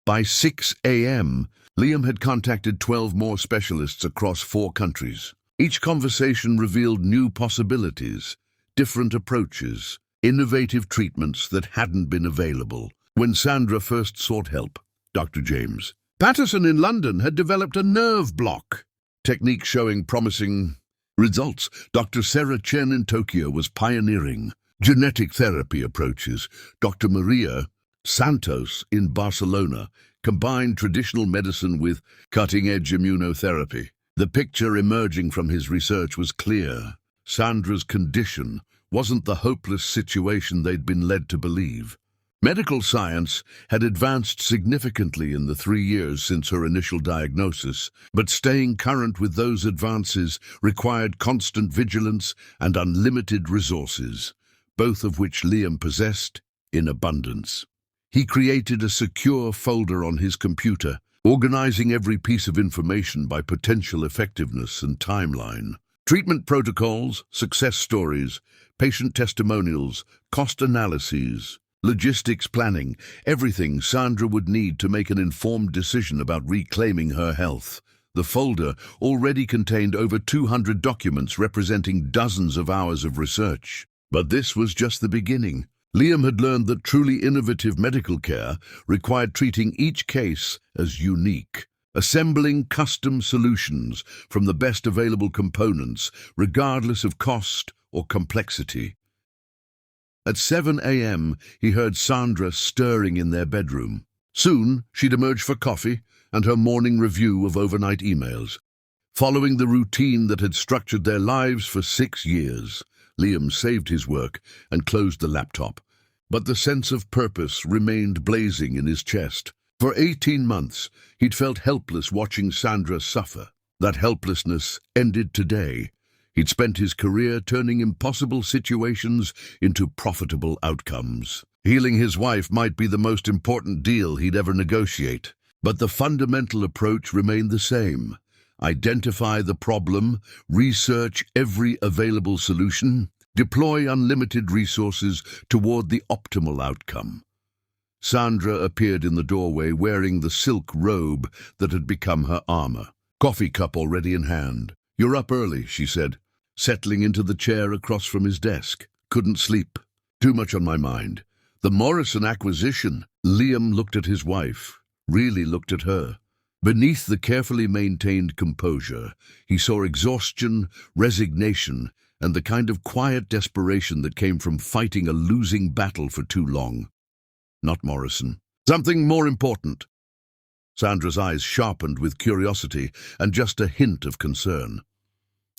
By 6 a.m., Liam had contacted 12 more specialists across 4 countries. Each conversation revealed new possibilities, different approaches, innovative treatments that hadn't been available. When Sandra first sought help, Dr. James Patterson in London had developed a nerve block technique showing promising results. Dr. Sarah Chen in Tokyo was pioneering genetic therapy approaches. Dr. Maria Santos in Barcelona combined traditional medicine with cutting-edge immunotherapy. The picture emerging from his research was clear. Sandra's condition wasn't the hopeless situation they'd been led to believe. Medical science had advanced significantly in the 3 years since her initial diagnosis, but staying current with those advances required constant vigilance and unlimited resources, both of which Liam possessed in abundance. He created a secure folder on his computer, organizing every piece of information by potential effectiveness and timeline. Treatment protocols, success stories, patient testimonials, cost analyses, logistics planning, everything Sandra would need to make an informed decision about reclaiming her health. The folder already contained over 200 documents representing dozens of hours of research. But this was just the beginning. Liam had learned that truly innovative medical care required treating each case as unique, assembling custom solutions from the best available components, regardless of cost or complexity. At 7 a.m., he heard Sandra stirring in their bedroom. Soon, she'd emerge for coffee and her morning review of overnight emails. Following the routine that had structured their lives for 6 years, Liam saved his work and closed the laptop. But the sense of purpose remained blazing in his chest. For 18 months, he'd felt helpless watching Sandra suffer. That helplessness ended today. He'd spent his career turning impossible situations into profitable outcomes. Healing his wife might be the most important deal he'd ever negotiate, but the fundamental approach remained the same. Identify the problem, research every available solution, deploy unlimited resources toward the optimal outcome. Sandra appeared in the doorway wearing the silk robe that had become her armor, coffee cup already in hand. "You're up early," she said, settling into the chair across from his desk. "Couldn't sleep. Too much on my mind. The Morrison acquisition." Liam looked at his wife, really looked at her. Beneath the carefully maintained composure, he saw exhaustion, resignation, and the kind of quiet desperation that came from fighting a losing battle for too long. Not Morrison. Something more important. Sandra's eyes sharpened with curiosity and just a hint of concern.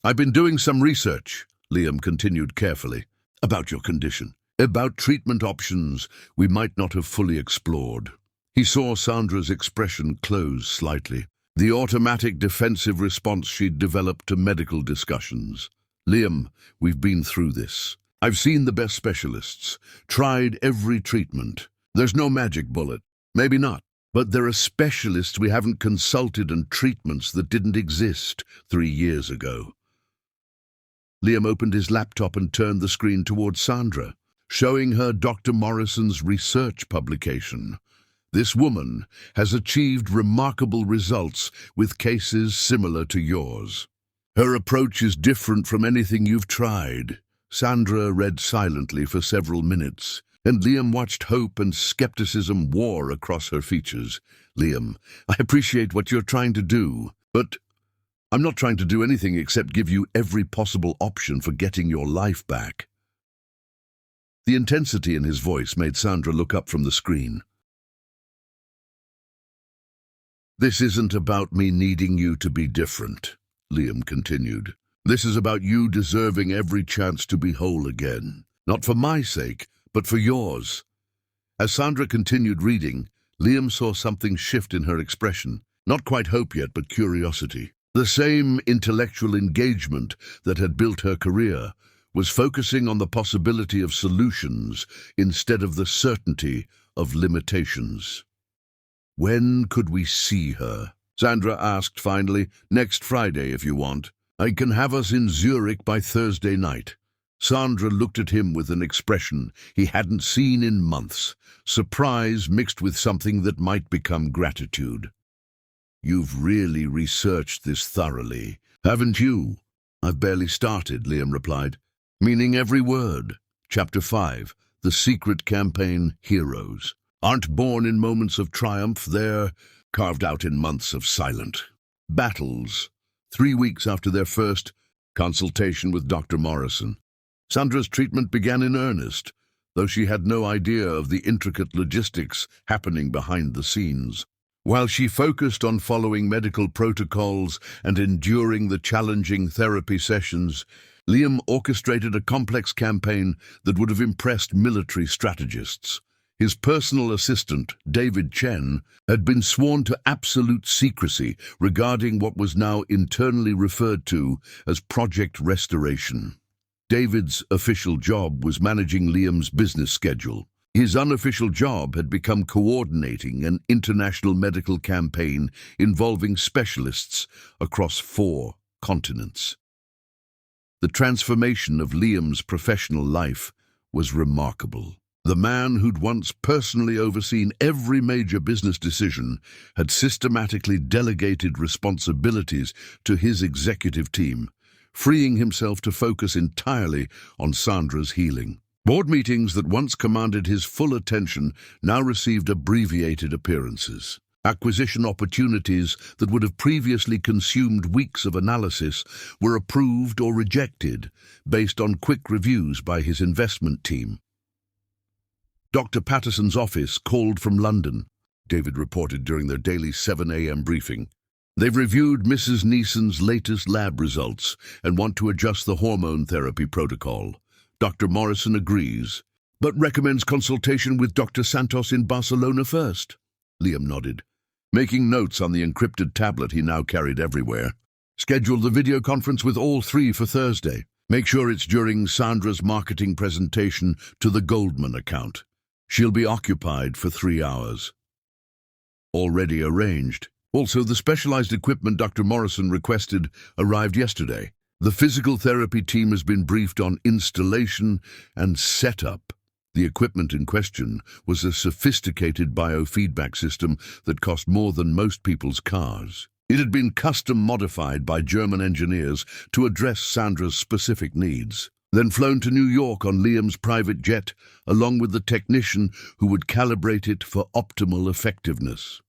"I've been doing some research," Liam continued carefully, "about your condition, about treatment options we might not have fully explored." He saw Sandra's expression close slightly, the automatic defensive response she'd developed to medical discussions. "Liam, we've been through this. I've seen the best specialists, tried every treatment. There's no magic bullet. Maybe not. But there are specialists we haven't consulted and treatments that didn't exist 3 years ago." Liam opened his laptop and turned the screen towards Sandra, showing her Dr. Morrison's research publication. "This woman has achieved remarkable results with cases similar to yours. Her approach is different from anything you've tried." Sandra read silently for several minutes, and Liam watched hope and skepticism war across her features. "Liam, I appreciate what you're trying to do, but I'm not trying to do anything except give you every possible option for getting your life back." The intensity in his voice made Sandra look up from the screen. "This isn't about me needing you to be different," Liam continued. "This is about you deserving every chance to be whole again. Not for my sake, but for yours." As Sandra continued reading, Liam saw something shift in her expression. Not quite hope yet, but curiosity. The same intellectual engagement that had built her career was focusing on the possibility of solutions instead of the certainty of limitations. "When could we see her?" Sandra asked finally. "Next Friday, if you want. I can have us in Zurich by Thursday night." Sandra looked at him with an expression he hadn't seen in months, surprise mixed with something that might become gratitude. "You've really researched this thoroughly, haven't you?" "I've barely started," Liam replied. "Meaning every word." Chapter 5, The Secret Campaign Heroes. Aren't born in moments of triumph, they're carved out in months of silent battles. 3 weeks after their first consultation with Dr. Morrison, Sandra's treatment began in earnest, though she had no idea of the intricate logistics happening behind the scenes. While she focused on following medical protocols and enduring the challenging therapy sessions, Liam orchestrated a complex campaign that would have impressed military strategists. His personal assistant, David Chen, had been sworn to absolute secrecy regarding what was now internally referred to as Project Restoration. David's official job was managing Liam's business schedule. His unofficial job had become coordinating an international medical campaign involving specialists across 4 continents. The transformation of Liam's professional life was remarkable. The man who'd once personally overseen every major business decision had systematically delegated responsibilities to his executive team, freeing himself to focus entirely on Sandra's healing. Board meetings that once commanded his full attention now received abbreviated appearances. Acquisition opportunities that would have previously consumed weeks of analysis were approved or rejected based on quick reviews by his investment team. Dr. Patterson's office called from London, David reported during their daily 7 a.m. briefing. They've reviewed Mrs. Neeson's latest lab results and want to adjust the hormone therapy protocol. Dr. Morrison agrees, but recommends consultation with Dr. Santos in Barcelona first. Liam nodded, making notes on the encrypted tablet he now carried everywhere. Schedule the video conference with all 3 for Thursday. Make sure it's during Sandra's marketing presentation to the Goldman account. She'll be occupied for 3 hours. Already arranged. Also, the specialized equipment Dr. Morrison requested arrived yesterday. The physical therapy team has been briefed on installation and setup. The equipment in question was a sophisticated biofeedback system that cost more than most people's cars. It had been custom modified by German engineers to address Sandra's specific needs, then flown to New York on Liam's private jet, along with the technician who would calibrate it for optimal effectiveness.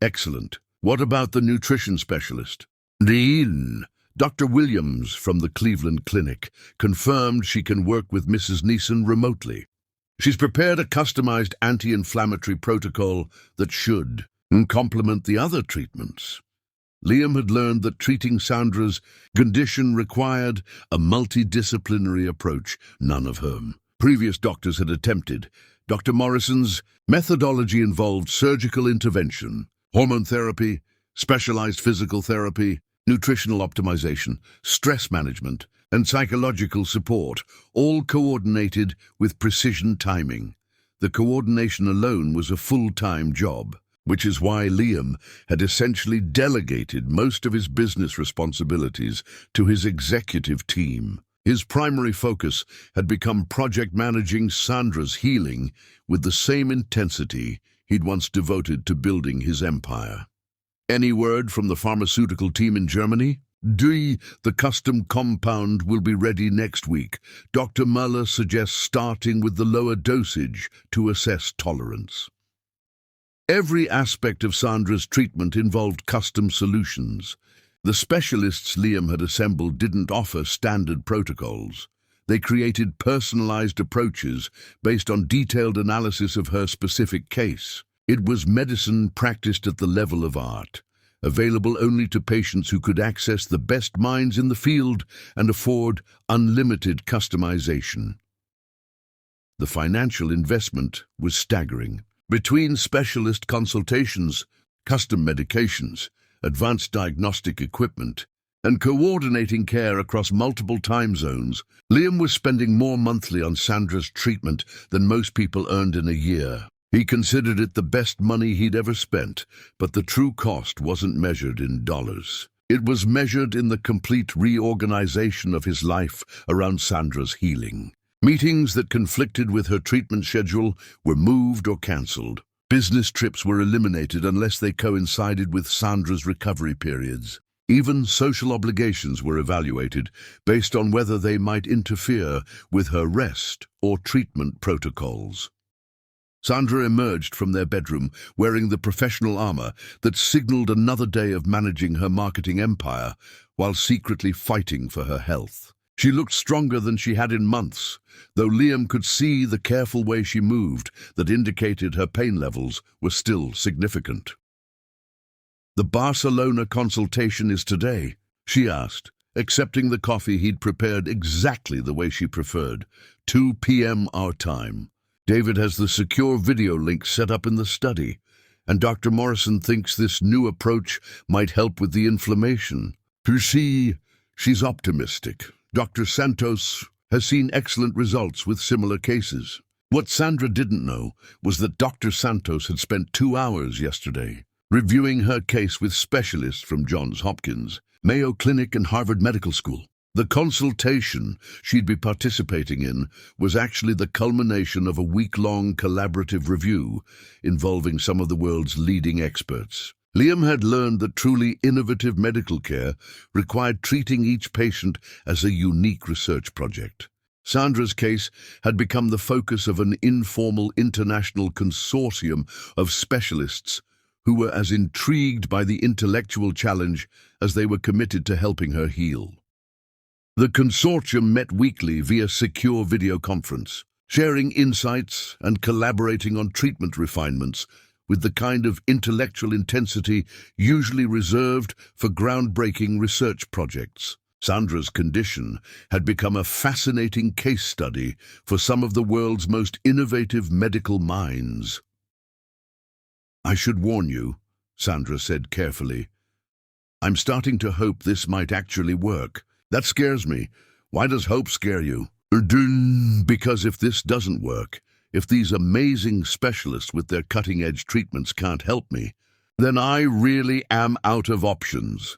Excellent. What about the nutrition specialist? Dean. Dr. Williams from the Cleveland Clinic confirmed she can work with Mrs. Neeson remotely. She's prepared a customized anti-inflammatory protocol that should complement the other treatments. Liam had learned that treating Sandra's condition required a multidisciplinary approach, none of whom previous doctors had attempted. Dr. Morrison's methodology involved surgical intervention, hormone therapy, specialized physical therapy, nutritional optimization, stress management, and psychological support, all coordinated with precision timing. The coordination alone was a full-time job, which is why Liam had essentially delegated most of his business responsibilities to his executive team. His primary focus had become project managing Sandra's healing with the same intensity he'd once devoted to building his empire. Any word from the pharmaceutical team in Germany? The custom compound will be ready next week. Dr. Muller suggests starting with the lower dosage to assess tolerance. Every aspect of Sandra's treatment involved custom solutions. The specialists Liam had assembled didn't offer standard protocols. They created personalized approaches based on detailed analysis of her specific case. It was medicine practiced at the level of art, available only to patients who could access the best minds in the field and afford unlimited customization. The financial investment was staggering. Between specialist consultations, custom medications, advanced diagnostic equipment, and coordinating care across multiple time zones, Liam was spending more monthly on Sandra's treatment than most people earned in a year. He considered it the best money he'd ever spent, but the true cost wasn't measured in dollars. It was measured in the complete reorganization of his life around Sandra's healing. Meetings that conflicted with her treatment schedule were moved or cancelled. Business trips were eliminated unless they coincided with Sandra's recovery periods. Even social obligations were evaluated based on whether they might interfere with her rest or treatment protocols. Sandra emerged from their bedroom wearing the professional armor that signaled another day of managing her marketing empire while secretly fighting for her health. She looked stronger than she had in months, though Liam could see the careful way she moved that indicated her pain levels were still significant. "The Barcelona consultation is today," she asked, accepting the coffee he'd prepared exactly the way she preferred, 2 p.m. our time. "David has the secure video link set up in the study, and Dr. Morrison thinks this new approach might help with the inflammation. You see, she's optimistic. Dr. Santos has seen excellent results with similar cases." What Sandra didn't know was that Dr. Santos had spent 2 hours yesterday reviewing her case with specialists from Johns Hopkins, Mayo Clinic, and Harvard Medical School. The consultation she'd be participating in was actually the culmination of a week-long collaborative review involving some of the world's leading experts. Liam had learned that truly innovative medical care required treating each patient as a unique research project. Sandra's case had become the focus of an informal international consortium of specialists who were as intrigued by the intellectual challenge as they were committed to helping her heal. The consortium met weekly via secure video conference, sharing insights and collaborating on treatment refinements with the kind of intellectual intensity usually reserved for groundbreaking research projects. Sandra's condition had become a fascinating case study for some of the world's most innovative medical minds. "I should warn you," Sandra said carefully. "I'm starting to hope this might actually work." "That scares me. Why does hope scare you?" "Because if this doesn't work, if these amazing specialists with their cutting-edge treatments can't help me, then I really am out of options."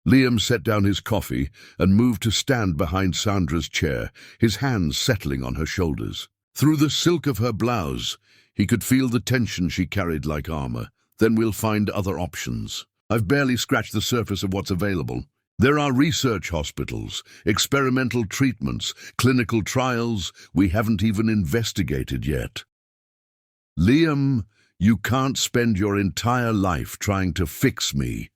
Liam set down his coffee and moved to stand behind Sandra's chair, his hands settling on her shoulders. Through the silk of her blouse, he could feel the tension she carried like armor. "Then we'll find other options. I've barely scratched the surface of what's available. There are research hospitals, experimental treatments, clinical trials we haven't even investigated yet." "Liam, you can't spend your entire life trying to fix me."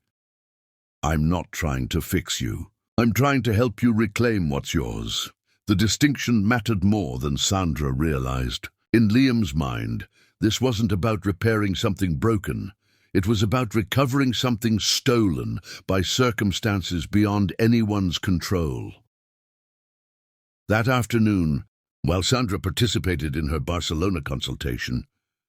"I'm not trying to fix you. I'm trying to help you reclaim what's yours." The distinction mattered more than Sandra realized. In Liam's mind, this wasn't about repairing something broken. It was about recovering something stolen by circumstances beyond anyone's control. That afternoon, while Sandra participated in her Barcelona consultation,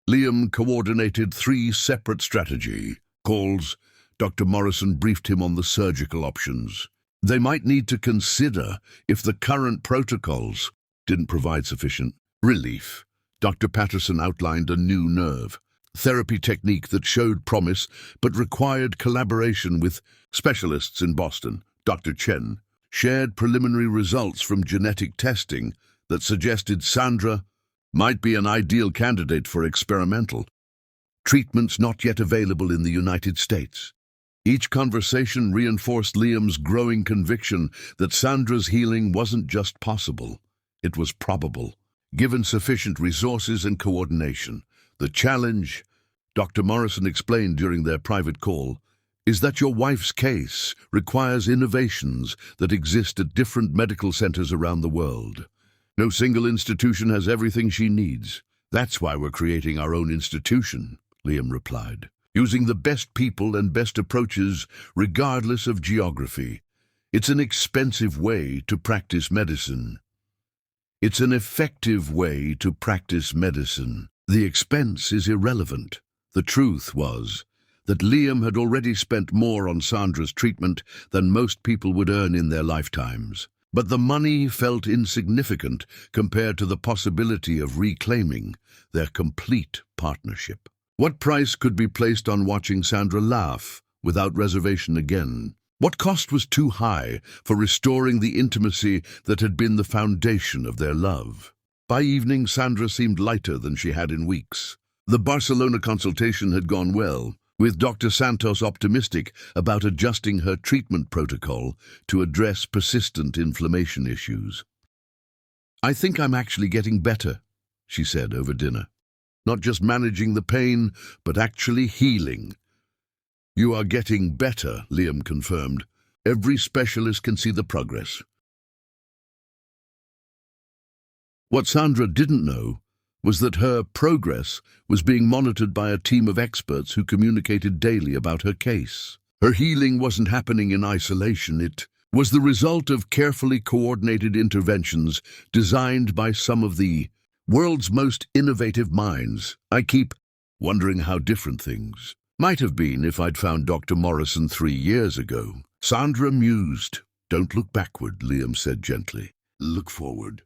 Liam coordinated 3 separate strategy calls. Dr. Morrison briefed him on the surgical options they might need to consider if the current protocols didn't provide sufficient relief. Dr. Patterson outlined a new nerve therapy technique that showed promise but required collaboration with specialists in Boston. Dr. Chen shared preliminary results from genetic testing that suggested Sandra might be an ideal candidate for experimental treatments not yet available in the United States. Each conversation reinforced Liam's growing conviction that Sandra's healing wasn't just possible, it was probable, given sufficient resources and coordination. The challenge, Dr. Morrison explained during their private call, is that your wife's case requires innovations that exist at different medical centers around the world. No single institution has everything she needs. That's why we're creating our own institution, Liam replied, using the best people and best approaches regardless of geography. It's an expensive way to practice medicine. It's an effective way to practice medicine. The expense is irrelevant. The truth was that Liam had already spent more on Sandra's treatment than most people would earn in their lifetimes. But the money felt insignificant compared to the possibility of reclaiming their complete partnership. What price could be placed on watching Sandra laugh without reservation again? What cost was too high for restoring the intimacy that had been the foundation of their love? By evening, Sandra seemed lighter than she had in weeks. The Barcelona consultation had gone well, with Dr. Santos optimistic about adjusting her treatment protocol to address persistent inflammation issues. "I think I'm actually getting better," she said over dinner. "Not just managing the pain, but actually healing." "You are getting better," Liam confirmed. "Every specialist can see the progress." What Sandra didn't know was that her progress was being monitored by a team of experts who communicated daily about her case. Her healing wasn't happening in isolation. It was the result of carefully coordinated interventions designed by some of the world's most innovative minds. I keep wondering how different things might have been if I'd found Dr. Morrison 3 years ago. Sandra mused. "Don't look backward," Liam said gently. "Look forward.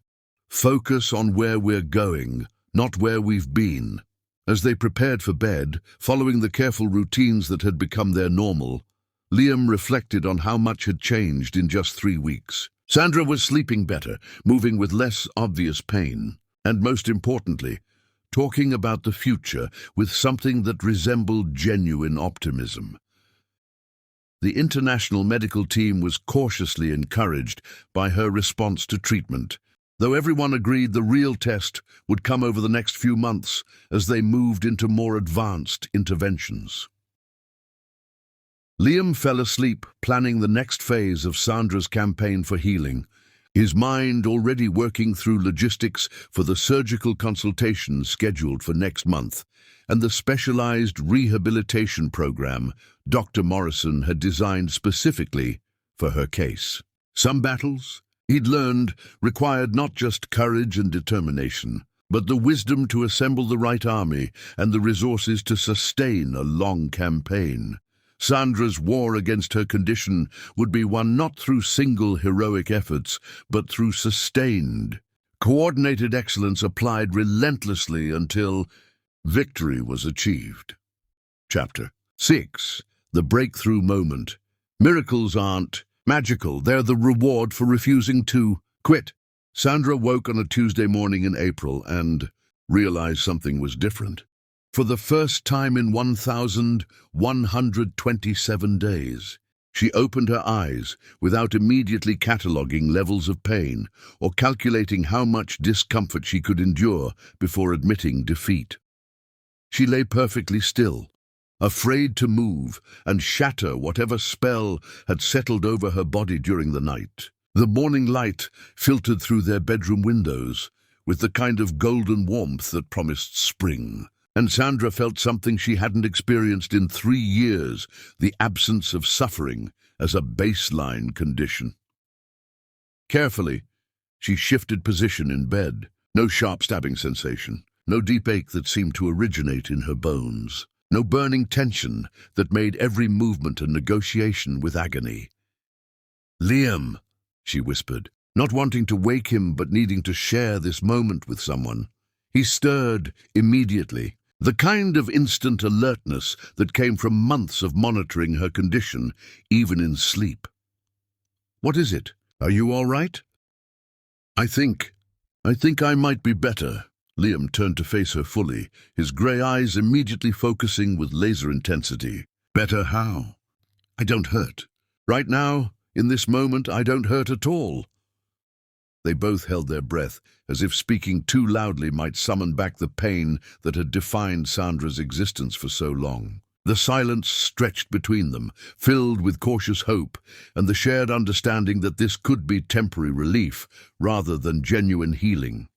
Focus on where we're going, not where we've been." As they prepared for bed, following the careful routines that had become their normal, Liam reflected on how much had changed in just 3 weeks. Sandra was sleeping better, moving with less obvious pain, and most importantly, talking about the future with something that resembled genuine optimism. The international medical team was cautiously encouraged by her response to treatment, though everyone agreed the real test would come over the next few months as they moved into more advanced interventions. Liam fell asleep, planning the next phase of Sandra's campaign for healing, his mind already working through logistics for the surgical consultation scheduled for next month and the specialized rehabilitation program Dr. Morrison had designed specifically for her case. Some battles, he'd learned, required not just courage and determination, but the wisdom to assemble the right army and the resources to sustain a long campaign. Sandra's war against her condition would be won not through single heroic efforts, but through sustained, coordinated excellence applied relentlessly until victory was achieved. Chapter 6. The Breakthrough Moment. Miracles aren't magical, they're the reward for refusing to quit. Sandra woke on a Tuesday morning in April and realized something was different. For the first time in 1,127 days, she opened her eyes without immediately cataloging levels of pain or calculating how much discomfort she could endure before admitting defeat. She lay perfectly still, afraid to move and shatter whatever spell had settled over her body during the night. The morning light filtered through their bedroom windows with the kind of golden warmth that promised spring, and Sandra felt something she hadn't experienced in 3 years, the absence of suffering as a baseline condition. Carefully, she shifted position in bed. No sharp stabbing sensation, no deep ache that seemed to originate in her bones. No burning tension that made every movement a negotiation with agony. "Liam," she whispered, not wanting to wake him but needing to share this moment with someone. He stirred immediately, the kind of instant alertness that came from months of monitoring her condition, even in sleep. "What is it? Are you all right?" I think I might be better." Liam turned to face her fully, his grey eyes immediately focusing with laser intensity. "Better how?" "I don't hurt. Right now, in this moment, I don't hurt at all." They both held their breath, as if speaking too loudly might summon back the pain that had defined Sandra's existence for so long. The silence stretched between them, filled with cautious hope and the shared understanding that this could be temporary relief rather than genuine healing.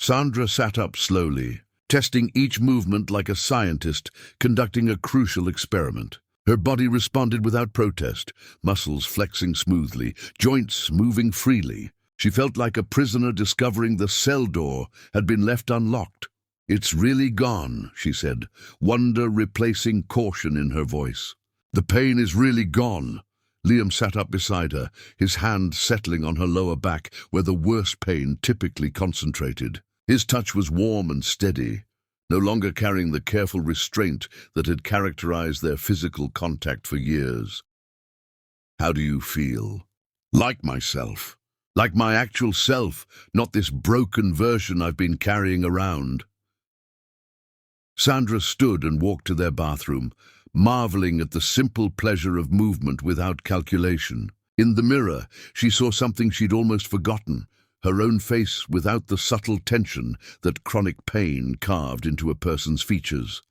Sandra sat up slowly, testing each movement like a scientist conducting a crucial experiment. Her body responded without protest, muscles flexing smoothly, joints moving freely. She felt like a prisoner discovering the cell door had been left unlocked. "It's really gone," she said, wonder replacing caution in her voice. "The pain is really gone." Liam sat up beside her, his hand settling on her lower back where the worst pain typically concentrated. His touch was warm and steady, no longer carrying the careful restraint that had characterized their physical contact for years. "How do you feel?" "Like myself. Like my actual self, not this broken version I've been carrying around." Sandra stood and walked to their bathroom, marveling at the simple pleasure of movement without calculation. In the mirror, she saw something she'd almost forgotten, her own face without the subtle tension that chronic pain carved into a person's features.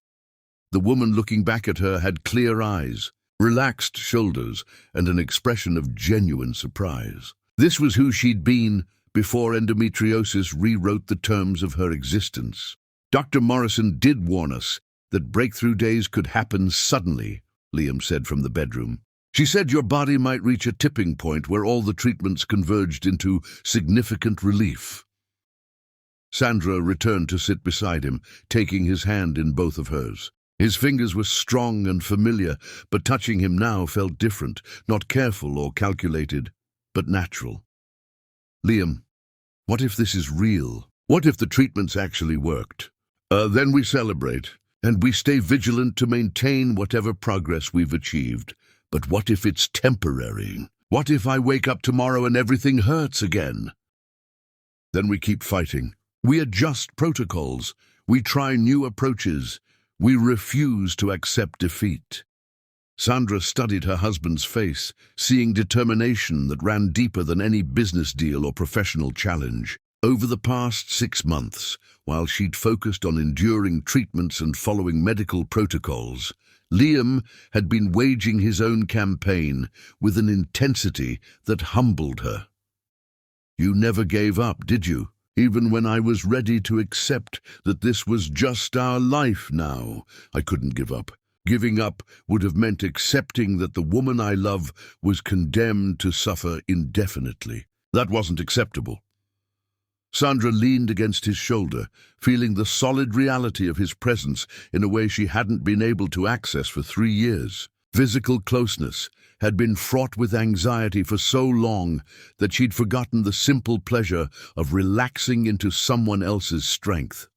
The woman looking back at her had clear eyes, relaxed shoulders, and an expression of genuine surprise. This was who she'd been before endometriosis rewrote the terms of her existence. "Dr. Morrison did warn us that breakthrough days could happen suddenly," Liam said from the bedroom. "She said your body might reach a tipping point where all the treatments converged into significant relief." Sandra returned to sit beside him, taking his hand in both of hers. His fingers were strong and familiar, but touching him now felt different, not careful or calculated, but natural. "Liam, what if this is real? What if the treatments actually worked? Then we celebrate, and we stay vigilant to maintain whatever progress we've achieved. But what if it's temporary? What if I wake up tomorrow and everything hurts again?" "Then we keep fighting. We adjust protocols. We try new approaches. We refuse to accept defeat." Sandra studied her husband's face, seeing determination that ran deeper than any business deal or professional challenge. Over the past 6 months, while she'd focused on enduring treatments and following medical protocols, Liam had been waging his own campaign with an intensity that humbled her. "You never gave up, did you? Even when I was ready to accept that this was just our life now, I couldn't give up. Giving up would have meant accepting that the woman I love was condemned to suffer indefinitely. That wasn't acceptable." Sandra leaned against his shoulder, feeling the solid reality of his presence in a way she hadn't been able to access for 3 years. Physical closeness had been fraught with anxiety for so long that she'd forgotten the simple pleasure of relaxing into someone else's strength.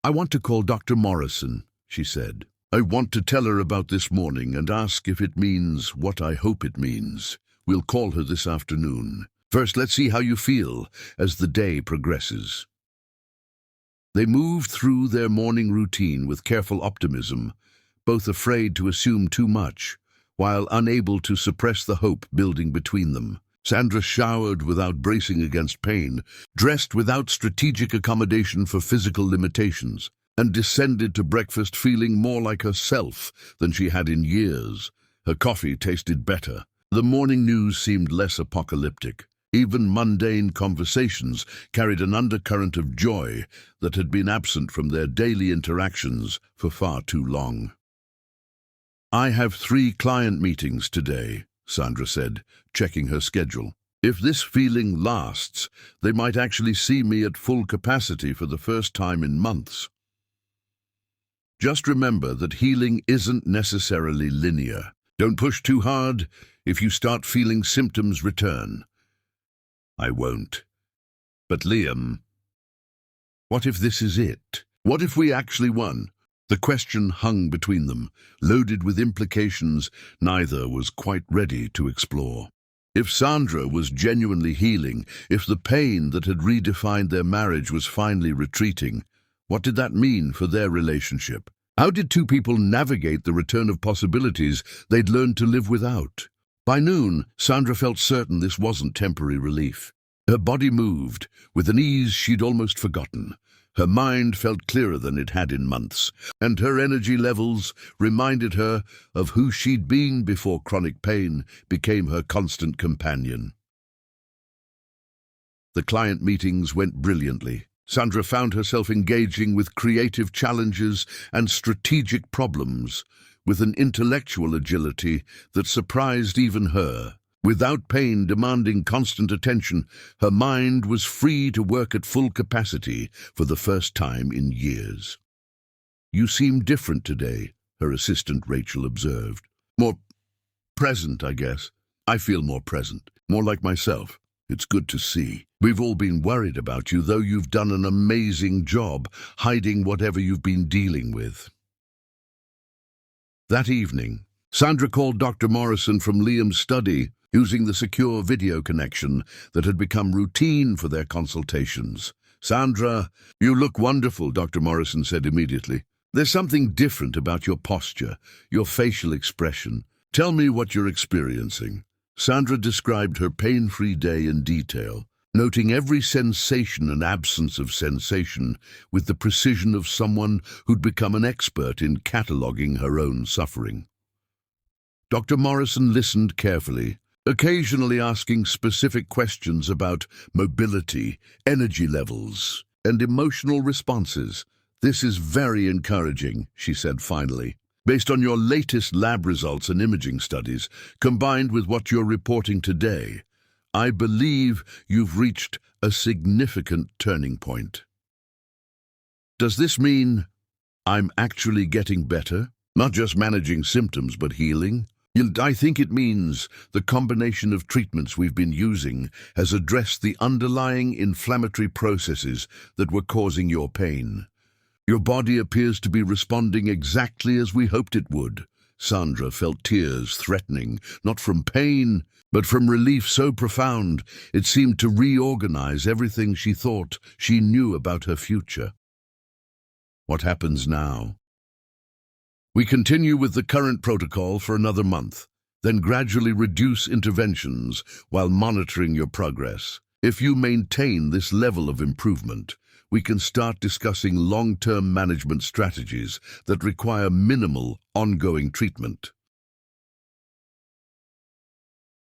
"I want to call Dr. Morrison," she said. "I want to tell her about this morning and ask if it means what I hope it means. We'll call her this afternoon. First, let's see how you feel as the day progresses." They moved through their morning routine with careful optimism, both afraid to assume too much, while unable to suppress the hope building between them. Sandra showered without bracing against pain, dressed without strategic accommodation for physical limitations, and descended to breakfast feeling more like herself than she had in years. Her coffee tasted better. The morning news seemed less apocalyptic. Even mundane conversations carried an undercurrent of joy that had been absent from their daily interactions for far too long. "I have 3 client meetings today," Sandra said, checking her schedule. "If this feeling lasts, they might actually see me at full capacity for the first time in months. Just remember that healing isn't necessarily linear. Don't push too hard. If you start feeling symptoms return." "I won't. But Liam, what if this is it? What if we actually won?" The question hung between them, loaded with implications neither was quite ready to explore. If Sandra was genuinely healing, if the pain that had redefined their marriage was finally retreating, what did that mean for their relationship? How did 2 people navigate the return of possibilities they'd learned to live without? By noon, Sandra felt certain this wasn't temporary relief. Her body moved, with an ease she'd almost forgotten. Her mind felt clearer than it had in months, and her energy levels reminded her of who she'd been before chronic pain became her constant companion. The client meetings went brilliantly. Sandra found herself engaging with creative challenges and strategic problems, with an intellectual agility that surprised even her. Without pain demanding constant attention, her mind was free to work at full capacity for the first time in years. "You seem different today," her assistant Rachel observed. "More present, I guess. I feel more present, more like myself. It's good to see. We've all been worried about you, though you've done an amazing job hiding whatever you've been dealing with." That evening, Sandra called Dr. Morrison from Liam's study using the secure video connection that had become routine for their consultations. "Sandra, you look wonderful," Dr. Morrison said immediately. "There's something different about your posture, your facial expression. Tell me what you're experiencing." Sandra described her pain-free day in detail, noting every sensation and absence of sensation with the precision of someone who'd become an expert in cataloging her own suffering. Dr. Morrison listened carefully, occasionally asking specific questions about mobility, energy levels, and emotional responses. "This is very encouraging," she said finally. "Based on your latest lab results and imaging studies, combined with what you're reporting today, I believe you've reached a significant turning point." "Does this mean I'm actually getting better? Not just managing symptoms, but healing?" "I think it means the combination of treatments we've been using has addressed the underlying inflammatory processes that were causing your pain. Your body appears to be responding exactly as we hoped it would." Sandra felt tears threatening, not from pain, but from relief so profound it seemed to reorganize everything she thought she knew about her future. "What happens now?" "We continue with the current protocol for another month, then gradually reduce interventions while monitoring your progress. If you maintain this level of improvement, we can start discussing long-term management strategies that require minimal, ongoing treatment."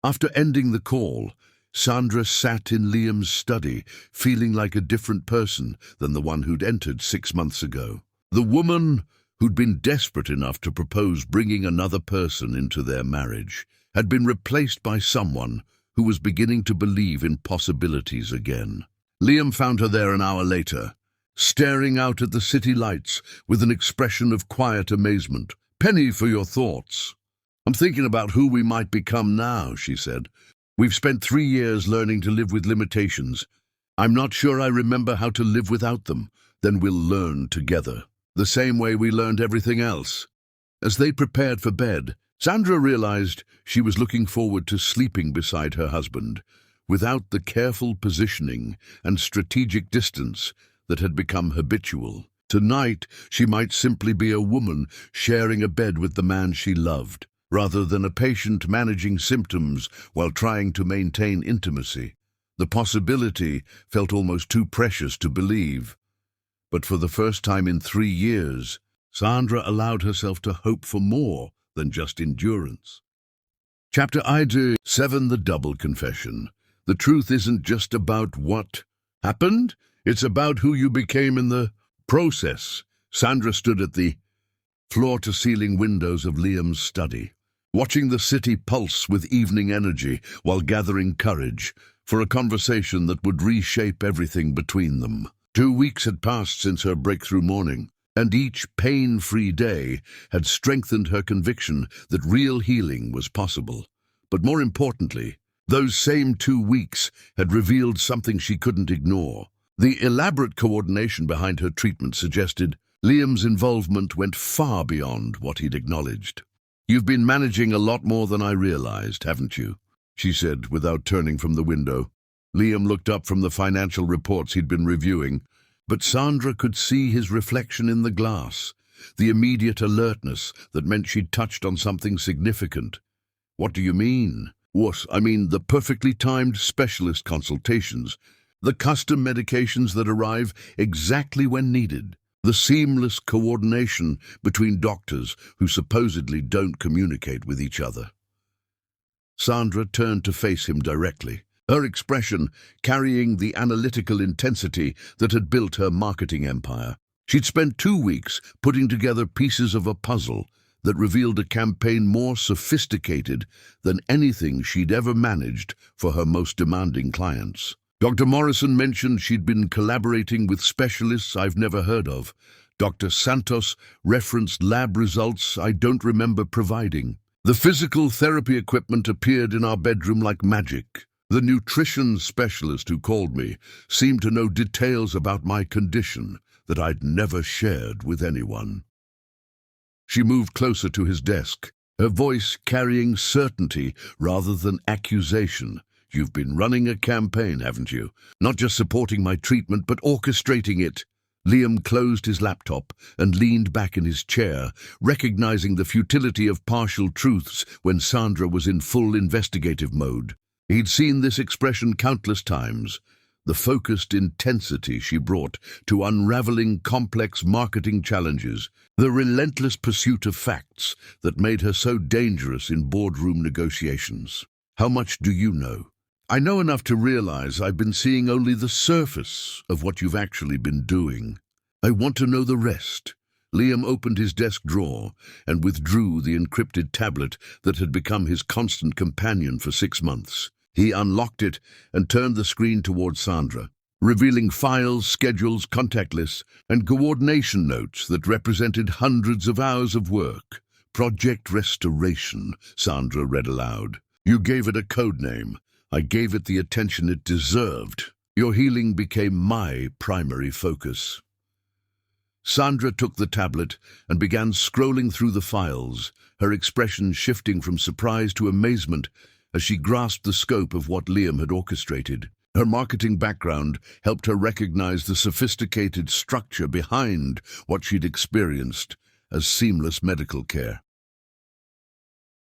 After ending the call, Sandra sat in Liam's study, feeling like a different person than the one who'd entered 6 months ago. The woman who'd been desperate enough to propose bringing another person into their marriage had been replaced by someone who was beginning to believe in possibilities again. Liam found her there an hour later, staring out at the city lights with an expression of quiet amazement. "Penny, for your thoughts." "I'm thinking about who we might become now," she said. "We've spent 3 years learning to live with limitations. I'm not sure I remember how to live without them. Then we'll learn together, the same way we learned everything else." As they prepared for bed, Sandra realized she was looking forward to sleeping beside her husband, without the careful positioning and strategic distance that had become habitual. Tonight, she might simply be a woman sharing a bed with the man she loved, rather than a patient managing symptoms while trying to maintain intimacy. The possibility felt almost too precious to believe. But for the first time in 3 years, Sandra allowed herself to hope for more than just endurance. Chapter 7: The Double Confession. The truth isn't just about what happened, it's about who you became in the process. Sandra stood at the floor-to-ceiling windows of Liam's study, watching the city pulse with evening energy while gathering courage for a conversation that would reshape everything between them. 2 weeks had passed since her breakthrough morning, and each pain-free day had strengthened her conviction that real healing was possible. But more importantly, those same 2 weeks had revealed something she couldn't ignore. The elaborate coordination behind her treatment suggested Liam's involvement went far beyond what he'd acknowledged. "You've been managing a lot more than I realized, haven't you?" she said without turning from the window. Liam looked up from the financial reports he'd been reviewing, but Sandra could see his reflection in the glass, the immediate alertness that meant she'd touched on something significant. "What do you mean?" "What? I mean the perfectly timed specialist consultations, the custom medications that arrive exactly when needed, the seamless coordination between doctors who supposedly don't communicate with each other." Sandra turned to face him directly, her expression carrying the analytical intensity that had built her marketing empire. She'd spent 2 weeks putting together pieces of a puzzle that revealed a campaign more sophisticated than anything she'd ever managed for her most demanding clients. Dr. Morrison mentioned she'd been collaborating with specialists I've never heard of. Dr. Santos referenced lab results I don't remember providing. The physical therapy equipment appeared in our bedroom like magic. The nutrition specialist who called me seemed to know details about my condition that I'd never shared with anyone. She moved closer to his desk, her voice carrying certainty rather than accusation. You've been running a campaign, haven't you? Not just supporting my treatment, but orchestrating it. Liam closed his laptop and leaned back in his chair, recognizing the futility of partial truths when Sandra was in full investigative mode. He'd seen this expression countless times, the focused intensity she brought to unraveling complex marketing challenges, the relentless pursuit of facts that made her so dangerous in boardroom negotiations. How much do you know? I know enough to realize I've been seeing only the surface of what you've actually been doing. I want to know the rest. Liam opened his desk drawer and withdrew the encrypted tablet that had become his constant companion for 6 months. He unlocked it and turned the screen towards Sandra, revealing files, schedules, contact lists, and coordination notes that represented hundreds of hours of work. Project Restoration, Sandra read aloud. You gave it a code name. I gave it the attention it deserved. Your healing became my primary focus. Sandra took the tablet and began scrolling through the files, her expression shifting from surprise to amazement as she grasped the scope of what Liam had orchestrated. Her marketing background helped her recognize the sophisticated structure behind what she'd experienced as seamless medical care.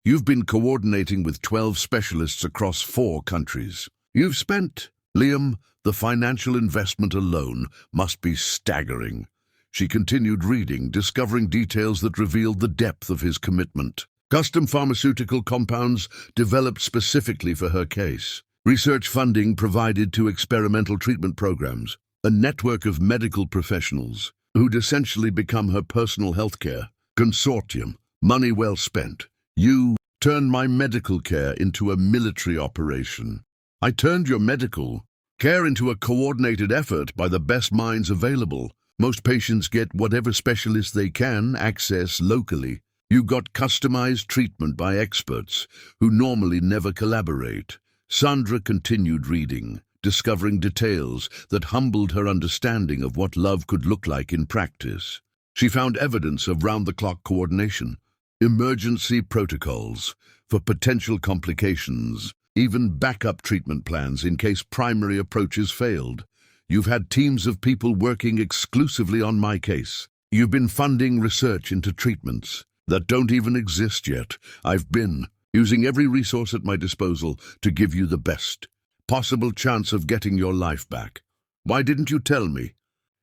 You've been coordinating with 12 specialists across 4 countries. You've spent, Liam, the financial investment alone must be staggering. She continued reading, discovering details that revealed the depth of his commitment. Custom pharmaceutical compounds developed specifically for her case. Research funding provided to experimental treatment programs. A network of medical professionals who'd essentially become her personal healthcare consortium. Money well spent. You turned my medical care into a military operation. I turned your medical care into a coordinated effort by the best minds available. Most patients get whatever specialist they can access locally. You got customized treatment by experts who normally never collaborate. Sandra continued reading, discovering details that humbled her understanding of what love could look like in practice. She found evidence of round-the-clock coordination, emergency protocols for potential complications, even backup treatment plans in case primary approaches failed. You've had teams of people working exclusively on my case. You've been funding research into treatments that don't even exist yet. I've been using every resource at my disposal to give you the best possible chance of getting your life back. Why didn't you tell me?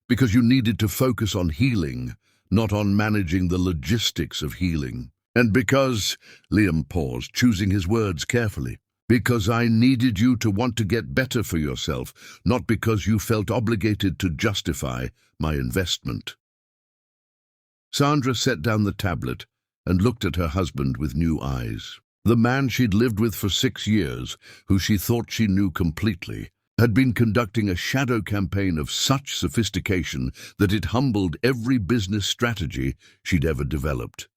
Because you needed to focus on healing, not on managing the logistics of healing. And because, Liam paused, choosing his words carefully, because I needed you to want to get better for yourself, not because you felt obligated to justify my investment. Sandra set down the tablet and looked at her husband with new eyes. The man she'd lived with for 6 years, who she thought she knew completely, had been conducting a shadow campaign of such sophistication that it humbled every business strategy she'd ever developed.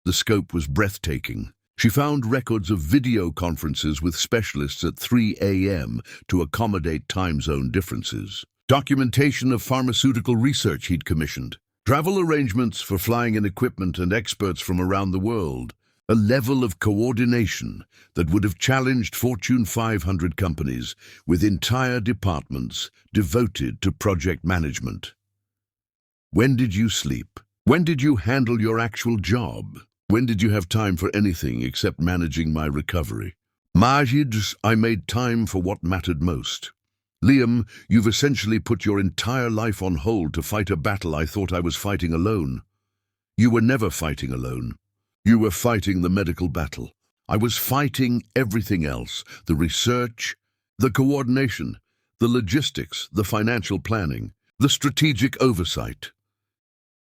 The scope was breathtaking. She found records of video conferences with specialists at 3 a.m. to accommodate time zone differences, documentation of pharmaceutical research he'd commissioned, travel arrangements for flying in equipment and experts from around the world, a level of coordination that would have challenged Fortune 500 companies with entire departments devoted to project management. When did you sleep? When did you handle your actual job? When did you have time for anything except managing my recovery? Majid, I made time for what mattered most. Liam, you've essentially put your entire life on hold to fight a battle I thought I was fighting alone. You were never fighting alone. You were fighting the medical battle. I was fighting everything else, the research, the coordination, the logistics, the financial planning, the strategic oversight.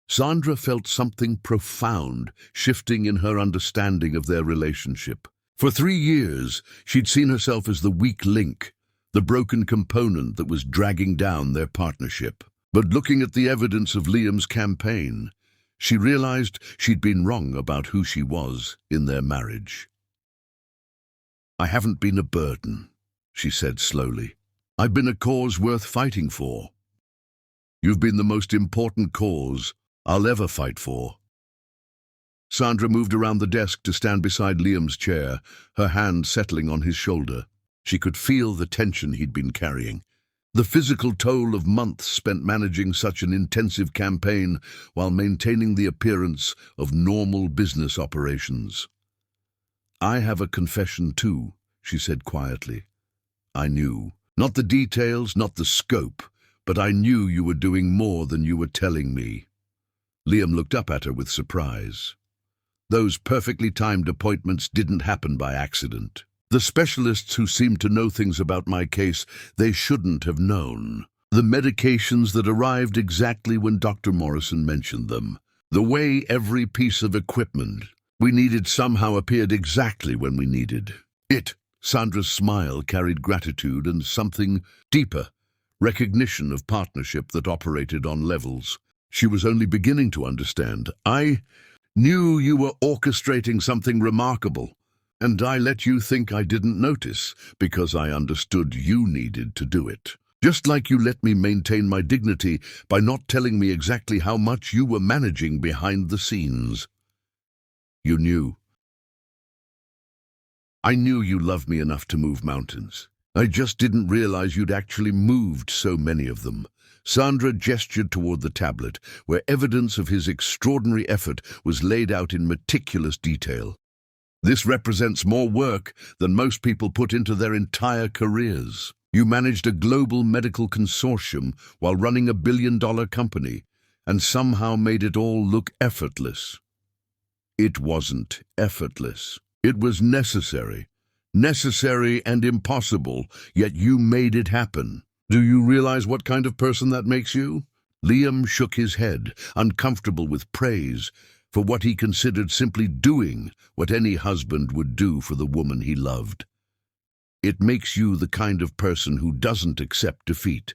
Sandra felt something profound shifting in her understanding of their relationship. For 3 years, she'd seen herself as the weak link, the broken component that was dragging down their partnership. But looking at the evidence of Liam's campaign, she realized she'd been wrong about who she was in their marriage. "I haven't been a burden," she said slowly. "I've been a cause worth fighting for. You've been the most important cause I'll ever fight for." Sandra moved around the desk to stand beside Liam's chair, her hand settling on his shoulder. She could feel the tension he'd been carrying, the physical toll of months spent managing such an intensive campaign while maintaining the appearance of normal business operations. "I have a confession too," she said quietly. "I knew. Not the details, not the scope, but I knew you were doing more than you were telling me." Liam looked up at her with surprise. Those perfectly timed appointments didn't happen by accident. The specialists who seemed to know things about my case they shouldn't have known. The medications that arrived exactly when Dr. Morrison mentioned them. The way every piece of equipment we needed somehow appeared exactly when we needed it. Sandra's smile carried gratitude and something deeper, recognition of partnership that operated on levels she was only beginning to understand. "I knew you were orchestrating something remarkable, and I let you think I didn't notice because I understood you needed to do it. Just like you let me maintain my dignity by not telling me exactly how much you were managing behind the scenes. You knew. I knew you loved me enough to move mountains. I just didn't realize you'd actually moved so many of them." Sandra gestured toward the tablet, where evidence of his extraordinary effort was laid out in meticulous detail. "This represents more work than most people put into their entire careers. You managed a global medical consortium while running a billion-dollar company, and somehow made it all look effortless." It wasn't effortless. It was necessary. Necessary and impossible, yet you made it happen. Do you realize what kind of person that makes you? Liam shook his head, uncomfortable with praise for what he considered simply doing what any husband would do for the woman he loved. "It makes you the kind of person who doesn't accept defeat.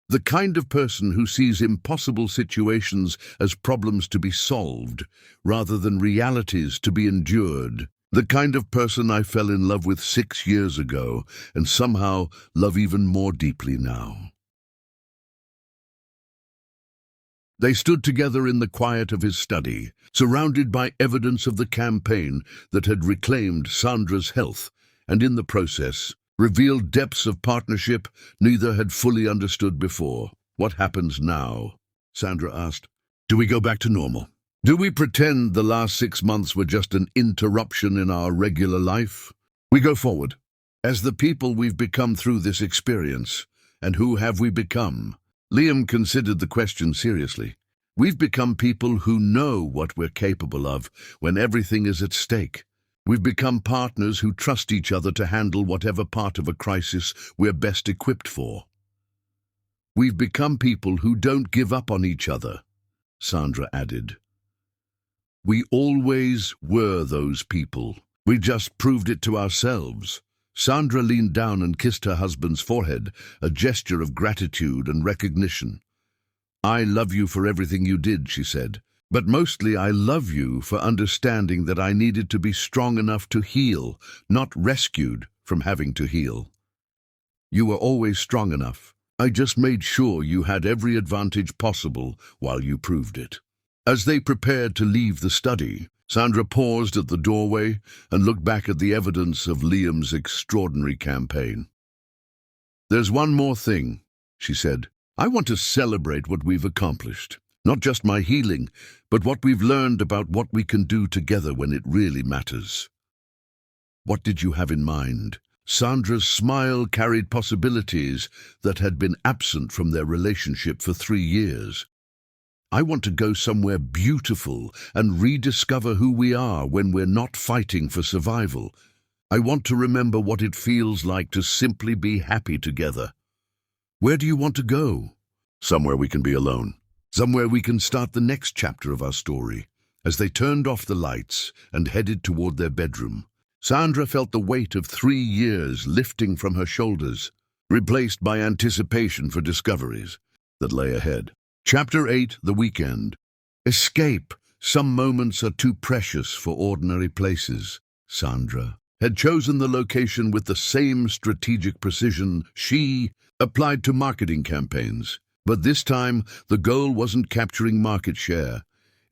The kind of person who sees impossible situations as problems to be solved, rather than realities to be endured. The kind of person I fell in love with 6 years ago, and somehow love even more deeply now." They stood together in the quiet of his study, surrounded by evidence of the campaign that had reclaimed Sandra's health, and in the process, revealed depths of partnership neither had fully understood before. "What happens now?" Sandra asked. "Do we go back to normal? Do we pretend the last 6 months were just an interruption in our regular life? We go forward. As the people we've become through this experience, and who have we become?" Liam considered the question seriously. "We've become people who know what we're capable of when everything is at stake. We've become partners who trust each other to handle whatever part of a crisis we're best equipped for. We've become people who don't give up on each other," Sandra added. "We always were those people. We just proved it to ourselves." Sandra leaned down and kissed her husband's forehead, a gesture of gratitude and recognition. "I love you for everything you did," she said. "But mostly I love you for understanding that I needed to be strong enough to heal, not rescued from having to heal. You were always strong enough. I just made sure you had every advantage possible while you proved it." As they prepared to leave the study, Sandra paused at the doorway and looked back at the evidence of Liam's extraordinary campaign. "There's one more thing," she said. "I want to celebrate what we've accomplished. Not just my healing, but what we've learned about what we can do together when it really matters." "What did you have in mind?" Sandra's smile carried possibilities that had been absent from their relationship for 3 years. "I want to go somewhere beautiful and rediscover who we are when we're not fighting for survival. I want to remember what it feels like to simply be happy together." "Where do you want to go?" "Somewhere we can be alone. somewhere we can start the next chapter of our story. As they turned off the lights and headed toward their bedroom, Sandra felt the weight of 3 years lifting from her shoulders, replaced by anticipation for discoveries that lay ahead. Chapter 8, The Weekend. Escape. Some moments are too precious for ordinary places. Sandra had chosen the location with the same strategic precision she applied to marketing campaigns. But this time, the goal wasn't capturing market share.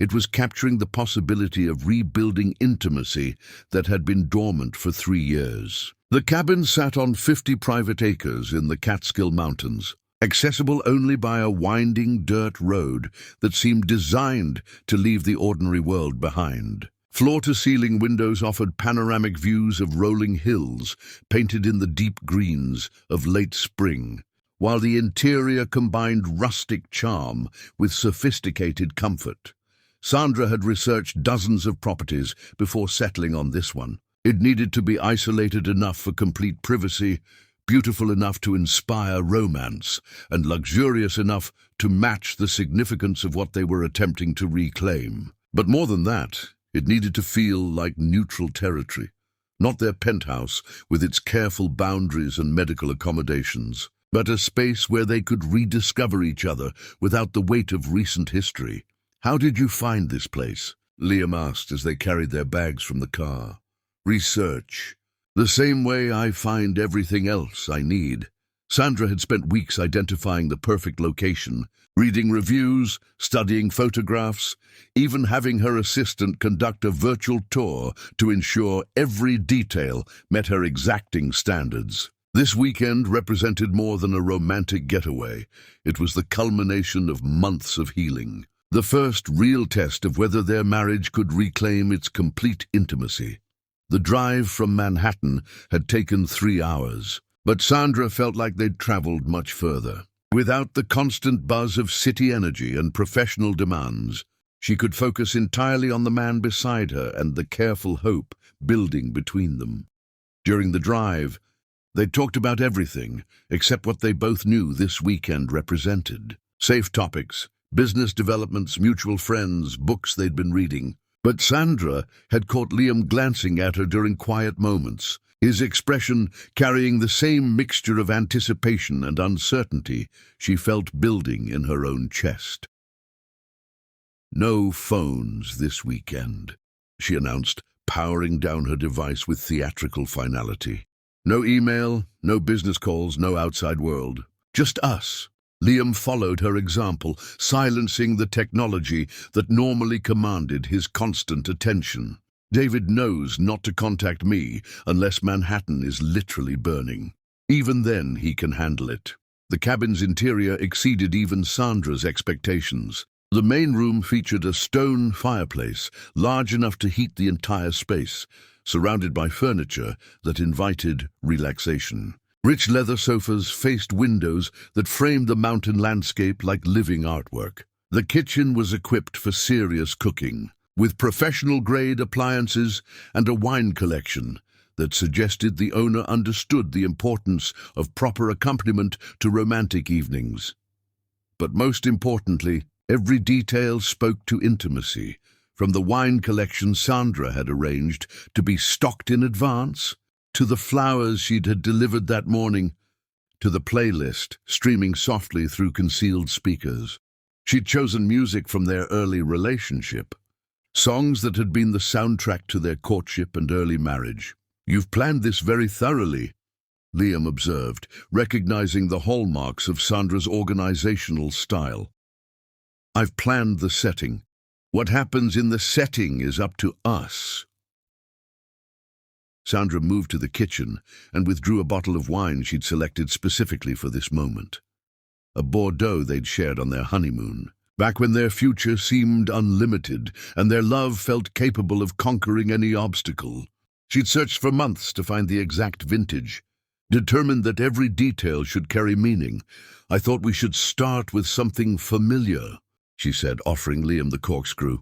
It was capturing the possibility of rebuilding intimacy that had been dormant for 3 years. The cabin sat on 50 private acres in the Catskill Mountains, accessible only by a winding dirt road that seemed designed to leave the ordinary world behind. Floor-to-ceiling windows offered panoramic views of rolling hills painted in the deep greens of late spring, while the interior combined rustic charm with sophisticated comfort. Sandra had researched dozens of properties before settling on this one. It needed to be isolated enough for complete privacy, beautiful enough to inspire romance, and luxurious enough to match the significance of what they were attempting to reclaim. But more than that, it needed to feel like neutral territory, not their penthouse with its careful boundaries and medical accommodations, but a space where they could rediscover each other without the weight of recent history. "How did you find this place?" Liam asked as they carried their bags from the car. "Research. The same way I find everything else I need." Sandra had spent weeks identifying the perfect location, reading reviews, studying photographs, even having her assistant conduct a virtual tour to ensure every detail met her exacting standards. This weekend represented more than a romantic getaway. It was the culmination of months of healing, the first real test of whether their marriage could reclaim its complete intimacy. The drive from Manhattan had taken 3 hours, but Sandra felt like they'd traveled much further. Without the constant buzz of city energy and professional demands, she could focus entirely on the man beside her and the careful hope building between them. During the drive, they talked about everything except what they both knew this weekend represented. Safe topics, business developments, mutual friends, books they'd been reading. But Sandra had caught Liam glancing at her during quiet moments, his expression carrying the same mixture of anticipation and uncertainty she felt building in her own chest. "No phones this weekend," she announced, powering down her device with theatrical finality. "No email, no business calls, no outside world. Just us." Liam followed her example, silencing the technology that normally commanded his constant attention. "David knows not to contact me unless Manhattan is literally burning. Even then, he can handle it." The cabin's interior exceeded even Sandra's expectations. The main room featured a stone fireplace, large enough to heat the entire space, surrounded by furniture that invited relaxation. Rich leather sofas faced windows that framed the mountain landscape like living artwork. The kitchen was equipped for serious cooking, with professional-grade appliances and a wine collection that suggested the owner understood the importance of proper accompaniment to romantic evenings. But most importantly, every detail spoke to intimacy, from the wine collection Sandra had arranged to be stocked in advance, to the flowers she'd had delivered that morning, to the playlist streaming softly through concealed speakers. She'd chosen music from their early relationship, songs that had been the soundtrack to their courtship and early marriage. "You've planned this very thoroughly," Liam observed, recognizing the hallmarks of Sandra's organizational style. "I've planned the setting. What happens in the setting is up to us." Sandra moved to the kitchen and withdrew a bottle of wine she'd selected specifically for this moment. A Bordeaux they'd shared on their honeymoon, back when their future seemed unlimited and their love felt capable of conquering any obstacle. She'd searched for months to find the exact vintage, determined that every detail should carry meaning. "I thought we should start with something familiar," she said, offering Liam the corkscrew.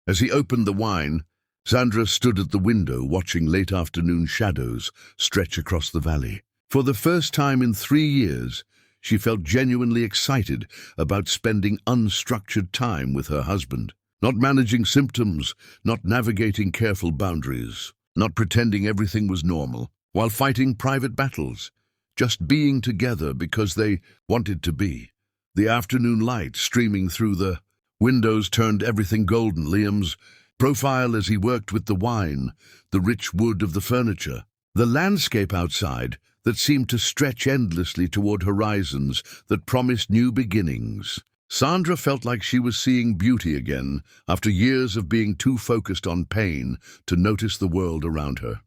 As he opened the wine, Sandra stood at the window watching late afternoon shadows stretch across the valley. For the first time in 3 years, She felt genuinely excited about spending unstructured time with her husband, not managing symptoms, not navigating careful boundaries, not pretending everything was normal, while fighting private battles, just being together because they wanted to be. The afternoon light streaming through the windows turned everything golden. Liam's profile as he worked with the wine, the rich wood of the furniture, the landscape outside that seemed to stretch endlessly toward horizons that promised new beginnings. Sandra felt like she was seeing beauty again after years of being too focused on pain to notice the world around her.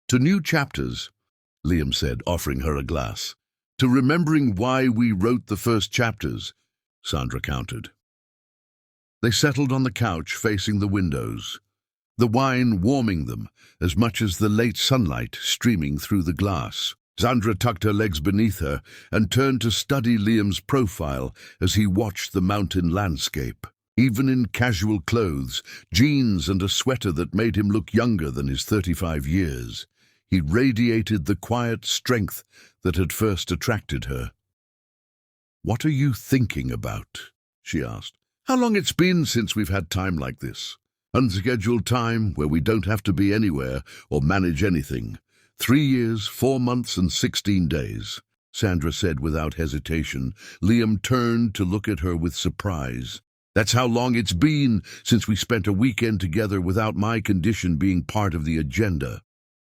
"To new chapters," Liam said, offering her a glass. "To remembering why we wrote the first chapters," Sandra countered. They settled on the couch facing the windows, the wine warming them as much as the late sunlight streaming through the glass. Sandra tucked her legs beneath her and turned to study Liam's profile as he watched the mountain landscape. Even in casual clothes, jeans and a sweater that made him look younger than his 35 years, he radiated the quiet strength that had first attracted her. "What are you thinking about?" she asked. "How long it's been since we've had time like this. Unscheduled time where we don't have to be anywhere or manage anything. 3 years, 4 months, and 16 days, Sandra said without hesitation. Liam turned to look at her with surprise. "That's how long it's been since we spent a weekend together without my condition being part of the agenda.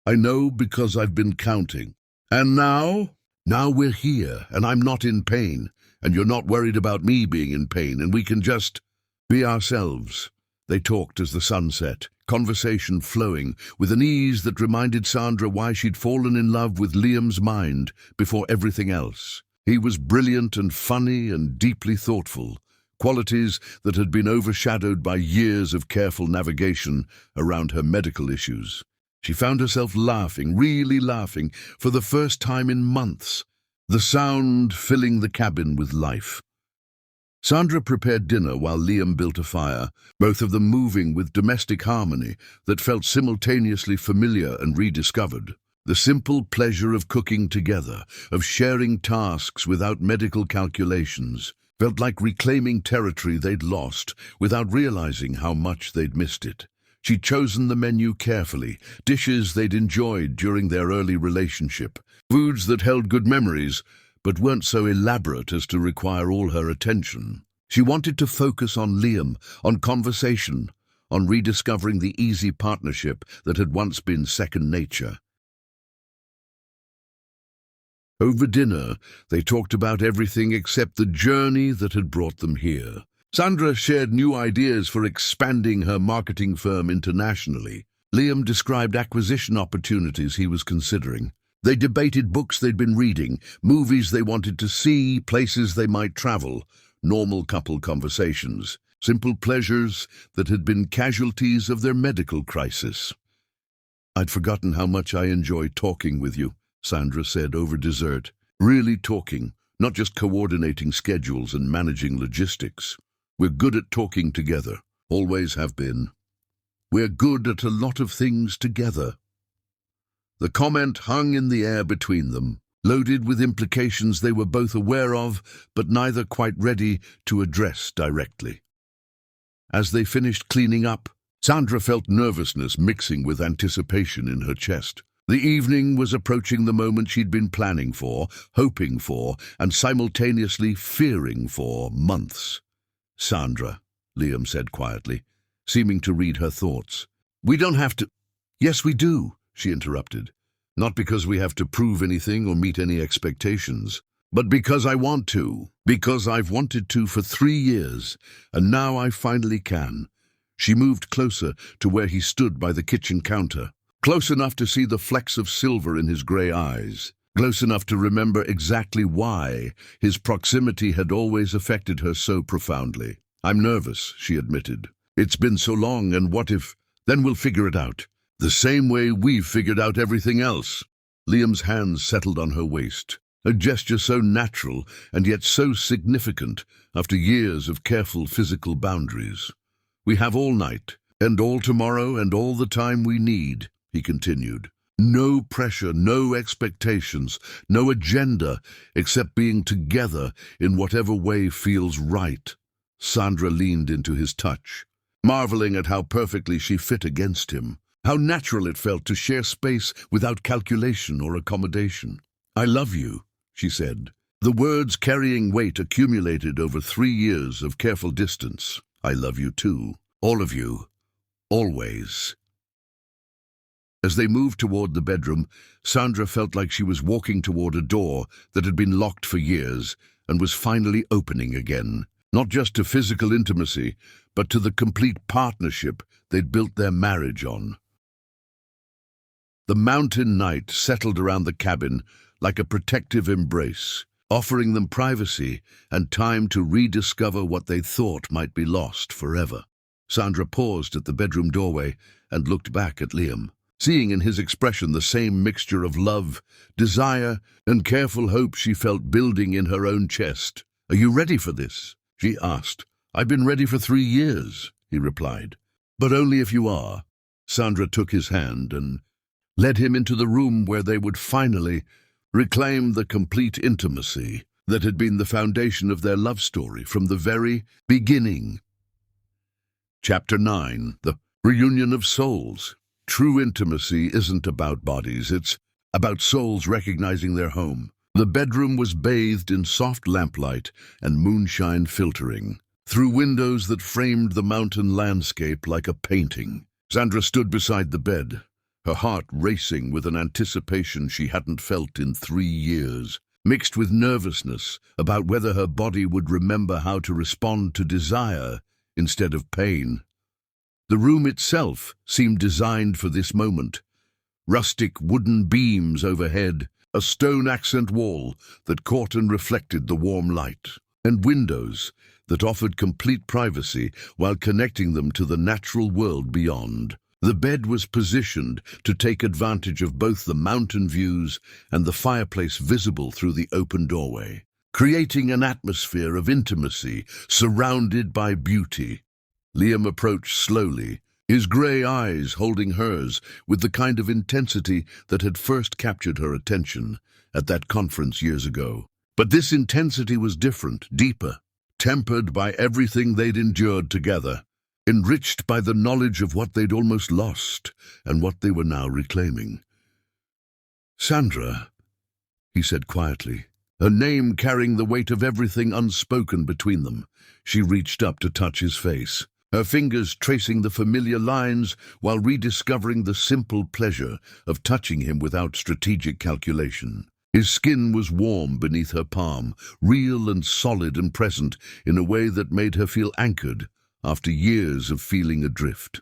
I know because I've been counting. And now we're here, and I'm not in pain, and you're not worried about me being in pain, and we can just be ourselves." They talked as the sun set, conversation flowing with an ease that reminded Sandra why she'd fallen in love with Liam's mind before everything else. He was brilliant and funny and deeply thoughtful, qualities that had been overshadowed by years of careful navigation around her medical issues. She found herself laughing, really laughing, for the first time in months, the sound filling the cabin with life. Sandra prepared dinner while Liam built a fire, both of them moving with domestic harmony that felt simultaneously familiar and rediscovered. The simple pleasure of cooking together, of sharing tasks without medical calculations, felt like reclaiming territory they'd lost without realizing how much they'd missed it. She'd chosen the menu carefully, dishes they'd enjoyed during their early relationship, foods that held good memories, but weren't so elaborate as to require all her attention. She wanted to focus on Liam, on conversation, on rediscovering the easy partnership that had once been second nature. Over dinner, they talked about everything except the journey that had brought them here. Sandra shared new ideas for expanding her marketing firm internationally. Liam described acquisition opportunities he was considering. They debated books they'd been reading, movies they wanted to see, places they might travel, normal couple conversations, simple pleasures that had been casualties of their medical crisis. "I'd forgotten how much I enjoy talking with you," Sandra said over dessert. "Really talking, not just coordinating schedules and managing logistics. We're good at talking together, always have been. We're good at a lot of things together." The comment hung in the air between them, loaded with implications they were both aware of, but neither quite ready to address directly. As they finished cleaning up, Sandra felt nervousness mixing with anticipation in her chest. The evening was approaching the moment she'd been planning for, hoping for, and simultaneously fearing for months. "Sandra," Liam said quietly, seeming to read her thoughts. "We don't have to—" "Yes, we do," she interrupted. "Not because we have to prove anything or meet any expectations, but because I want to, because I've wanted to for 3 years, and now I finally can." She moved closer to where he stood by the kitchen counter, close enough to see the flecks of silver in his grey eyes, close enough to remember exactly why his proximity had always affected her so profoundly. "I'm nervous," she admitted. "It's been so long, and what if— Then we'll figure it out. The same way we've figured out everything else." Liam's hands settled on her waist, a gesture so natural and yet so significant after years of careful physical boundaries. "We have all night, and all tomorrow, and all the time we need," he continued. No pressure, no expectations, no agenda, except being together in whatever way feels right. Sandra leaned into his touch, marveling at how perfectly she fit against him, how natural it felt to share space without calculation or accommodation. "I love you," she said, the words carrying weight accumulated over 3 years of careful distance. "I love you too, all of you, always." As they moved toward the bedroom, Sandra felt like she was walking toward a door that had been locked for years and was finally opening again, not just to physical intimacy, but to the complete partnership they'd built their marriage on. The mountain night settled around the cabin like a protective embrace, offering them privacy and time to rediscover what they thought might be lost forever. Sandra paused at the bedroom doorway and looked back at Liam, seeing in his expression the same mixture of love, desire, and careful hope she felt building in her own chest. "Are you ready for this?" she asked. "I've been ready for 3 years," he replied. "But only if you are." Sandra took his hand and led him into the room where they would finally reclaim the complete intimacy that had been the foundation of their love story from the very beginning. Chapter 9. The Reunion of Souls. True intimacy isn't about bodies, it's about souls recognizing their home. The bedroom was bathed in soft lamplight and moonshine filtering through windows that framed the mountain landscape like a painting. Sandra stood beside the bed, her heart racing with an anticipation she hadn't felt in 3 years, mixed with nervousness about whether her body would remember how to respond to desire instead of pain. The room itself seemed designed for this moment. Rustic wooden beams overhead, a stone accent wall that caught and reflected the warm light, and windows that offered complete privacy while connecting them to the natural world beyond. The bed was positioned to take advantage of both the mountain views and the fireplace visible through the open doorway, creating an atmosphere of intimacy surrounded by beauty. Liam approached slowly, his grey eyes holding hers with the kind of intensity that had first captured her attention at that conference years ago. But this intensity was different, deeper, tempered by everything they'd endured together, enriched by the knowledge of what they'd almost lost and what they were now reclaiming. "Sandra," he said quietly, her name carrying the weight of everything unspoken between them. She reached up to touch his face, her fingers tracing the familiar lines while rediscovering the simple pleasure of touching him without strategic calculation. His skin was warm beneath her palm, real and solid and present in a way that made her feel anchored after years of feeling adrift.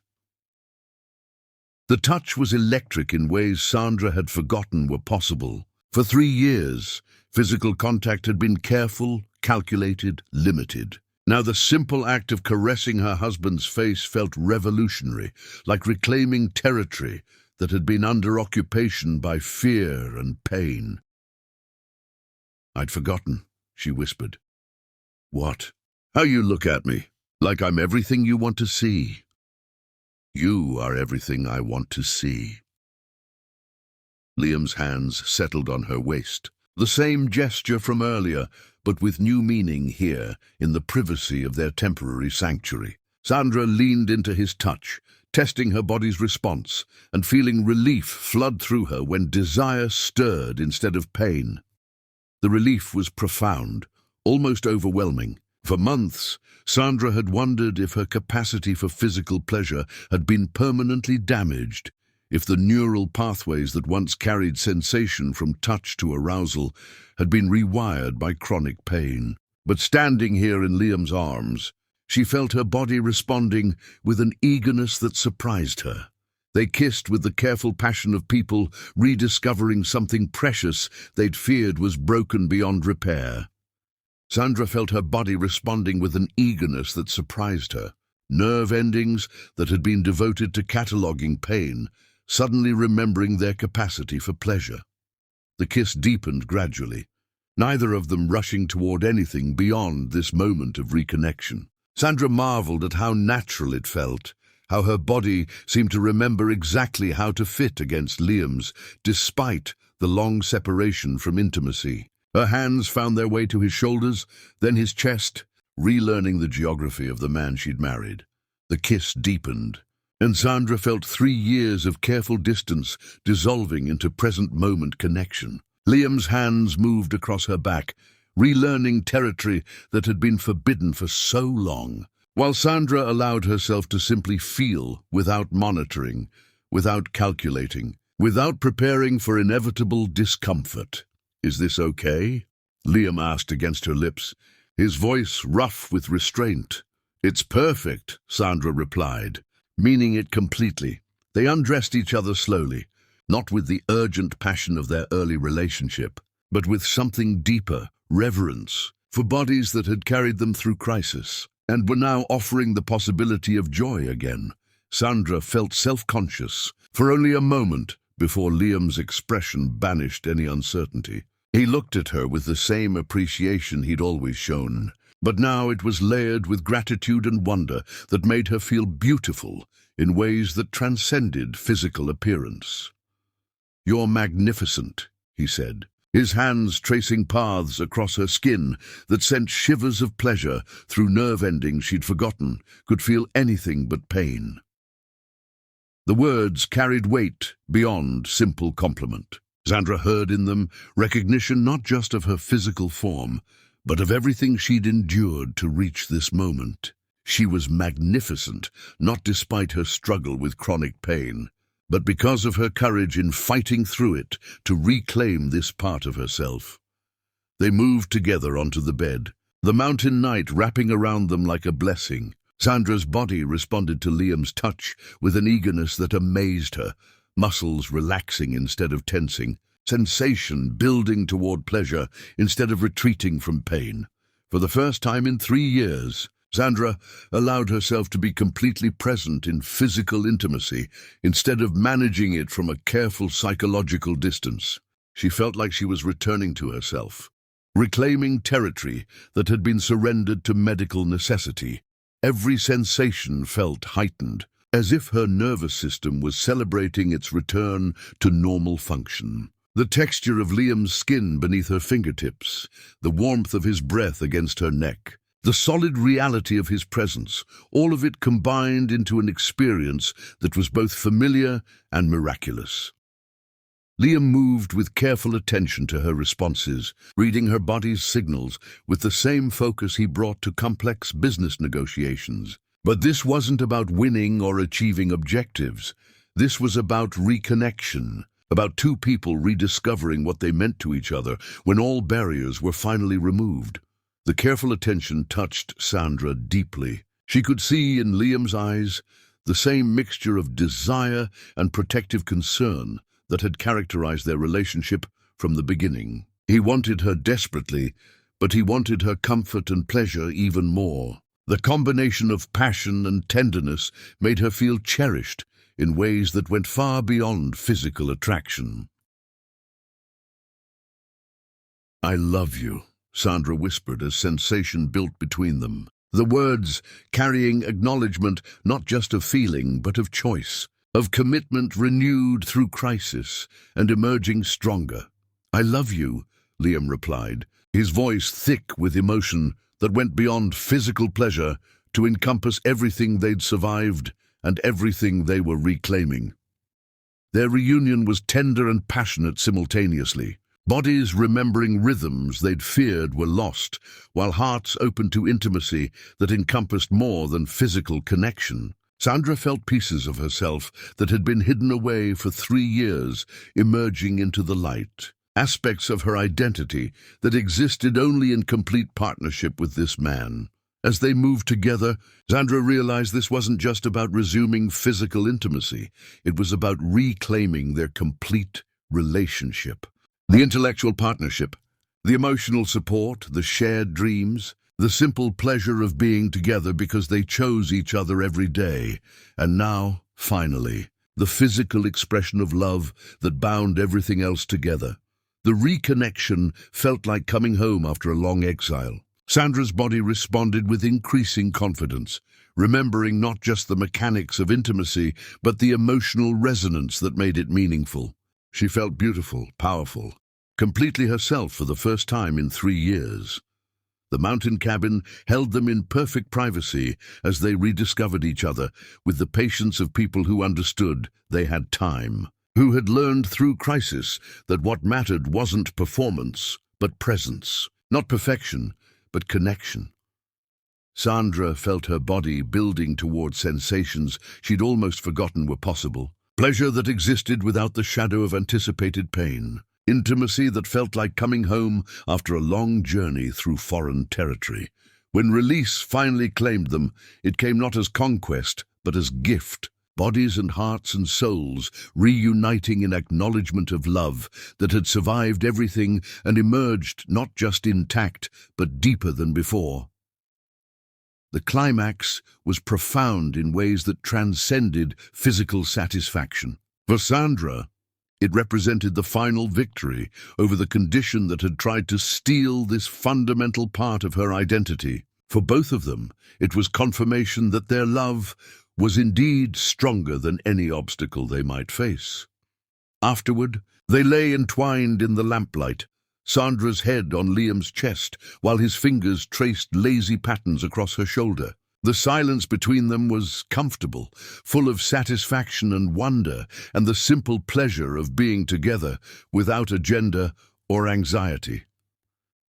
The touch was electric in ways Sandra had forgotten were possible. For 3 years, physical contact had been careful, calculated, limited. Now the simple act of caressing her husband's face felt revolutionary, like reclaiming territory that had been under occupation by fear and pain. "I'd forgotten," she whispered. "What?" "How you look at me, like I'm everything you want to see." "You are everything I want to see." Liam's hands settled on her waist. The same gesture from earlier, but with new meaning here, in the privacy of their temporary sanctuary. Sandra leaned into his touch, testing her body's response, and feeling relief flood through her when desire stirred instead of pain. The relief was profound, almost overwhelming. For months, Sandra had wondered if her capacity for physical pleasure had been permanently damaged, if the neural pathways that once carried sensation from touch to arousal had been rewired by chronic pain. But standing here in Liam's arms, she felt her body responding with an eagerness that surprised her. They kissed with the careful passion of people rediscovering something precious they'd feared was broken beyond repair. Sandra felt her body responding with an eagerness that surprised her. Nerve endings that had been devoted to cataloguing pain, suddenly remembering their capacity for pleasure. The kiss deepened gradually, neither of them rushing toward anything beyond this moment of reconnection. Sandra marveled at how natural it felt, how her body seemed to remember exactly how to fit against Liam's, despite the long separation from intimacy. Her hands found their way to his shoulders, then his chest, relearning the geography of the man she'd married. The kiss deepened, and Sandra felt 3 years of careful distance dissolving into present-moment connection. Liam's hands moved across her back, relearning territory that had been forbidden for so long, while Sandra allowed herself to simply feel without monitoring, without calculating, without preparing for inevitable discomfort. "Is this okay?" Liam asked against her lips, his voice rough with restraint. "It's perfect," Sandra replied, meaning it completely. They undressed each other slowly, not with the urgent passion of their early relationship, but with something deeper, reverence, for bodies that had carried them through crisis, and were now offering the possibility of joy again. Sandra felt self-conscious for only a moment before Liam's expression banished any uncertainty. He looked at her with the same appreciation he'd always shown, but now it was layered with gratitude and wonder that made her feel beautiful in ways that transcended physical appearance. "You're magnificent," he said, his hands tracing paths across her skin that sent shivers of pleasure through nerve endings she'd forgotten could feel anything but pain. The words carried weight beyond simple compliment. Sandra heard in them recognition not just of her physical form, but of everything she'd endured to reach this moment. She was magnificent, not despite her struggle with chronic pain, but because of her courage in fighting through it to reclaim this part of herself. They moved together onto the bed, the mountain night wrapping around them like a blessing. Sandra's body responded to Liam's touch with an eagerness that amazed her, muscles relaxing instead of tensing, sensation building toward pleasure instead of retreating from pain. For the first time in 3 years, Sandra allowed herself to be completely present in physical intimacy instead of managing it from a careful psychological distance. She felt like she was returning to herself, reclaiming territory that had been surrendered to medical necessity. Every sensation felt heightened, as if her nervous system was celebrating its return to normal function. The texture of Liam's skin beneath her fingertips, the warmth of his breath against her neck, the solid reality of his presence, all of it combined into an experience that was both familiar and miraculous. Liam moved with careful attention to her responses, reading her body's signals with the same focus he brought to complex business negotiations. But this wasn't about winning or achieving objectives. This was about reconnection, about two people rediscovering what they meant to each other when all barriers were finally removed. The careful attention touched Sandra deeply. She could see in Liam's eyes the same mixture of desire and protective concern that had characterized their relationship from the beginning. He wanted her desperately, but he wanted her comfort and pleasure even more. The combination of passion and tenderness made her feel cherished in ways that went far beyond physical attraction. "I love you," Sandra whispered as sensation built between them. The words carrying acknowledgement not just of feeling but of choice, of commitment renewed through crisis and emerging stronger. "I love you," Liam replied, his voice thick with emotion that went beyond physical pleasure to encompass everything they'd survived and everything they were reclaiming. Their reunion was tender and passionate simultaneously, bodies remembering rhythms they'd feared were lost, while hearts open to intimacy that encompassed more than physical connection. Sandra felt pieces of herself that had been hidden away for 3 years emerging into the light, aspects of her identity that existed only in complete partnership with this man. As they moved together, Sandra realized this wasn't just about resuming physical intimacy. It was about reclaiming their complete relationship. The intellectual partnership, the emotional support, the shared dreams, the simple pleasure of being together because they chose each other every day. And now, finally, the physical expression of love that bound everything else together. The reconnection felt like coming home after a long exile. Sandra's body responded with increasing confidence, remembering not just the mechanics of intimacy, but the emotional resonance that made it meaningful. She felt beautiful, powerful, completely herself for the first time in 3 years. The mountain cabin held them in perfect privacy as they rediscovered each other with the patience of people who understood they had time, who had learned through crisis that what mattered wasn't performance, but presence, not perfection, but connection. Sandra felt her body building toward sensations she'd almost forgotten were possible. Pleasure that existed without the shadow of anticipated pain. Intimacy that felt like coming home after a long journey through foreign territory. When release finally claimed them, it came not as conquest, but as gift. Bodies and hearts and souls reuniting in acknowledgement of love that had survived everything and emerged not just intact, but deeper than before. The climax was profound in ways that transcended physical satisfaction. For Sandra, it represented the final victory over the condition that had tried to steal this fundamental part of her identity. For both of them, it was confirmation that their love was indeed stronger than any obstacle they might face. Afterward, they lay entwined in the lamplight, Sandra's head on Liam's chest, while his fingers traced lazy patterns across her shoulder. The silence between them was comfortable, full of satisfaction and wonder, and the simple pleasure of being together, without agenda or anxiety.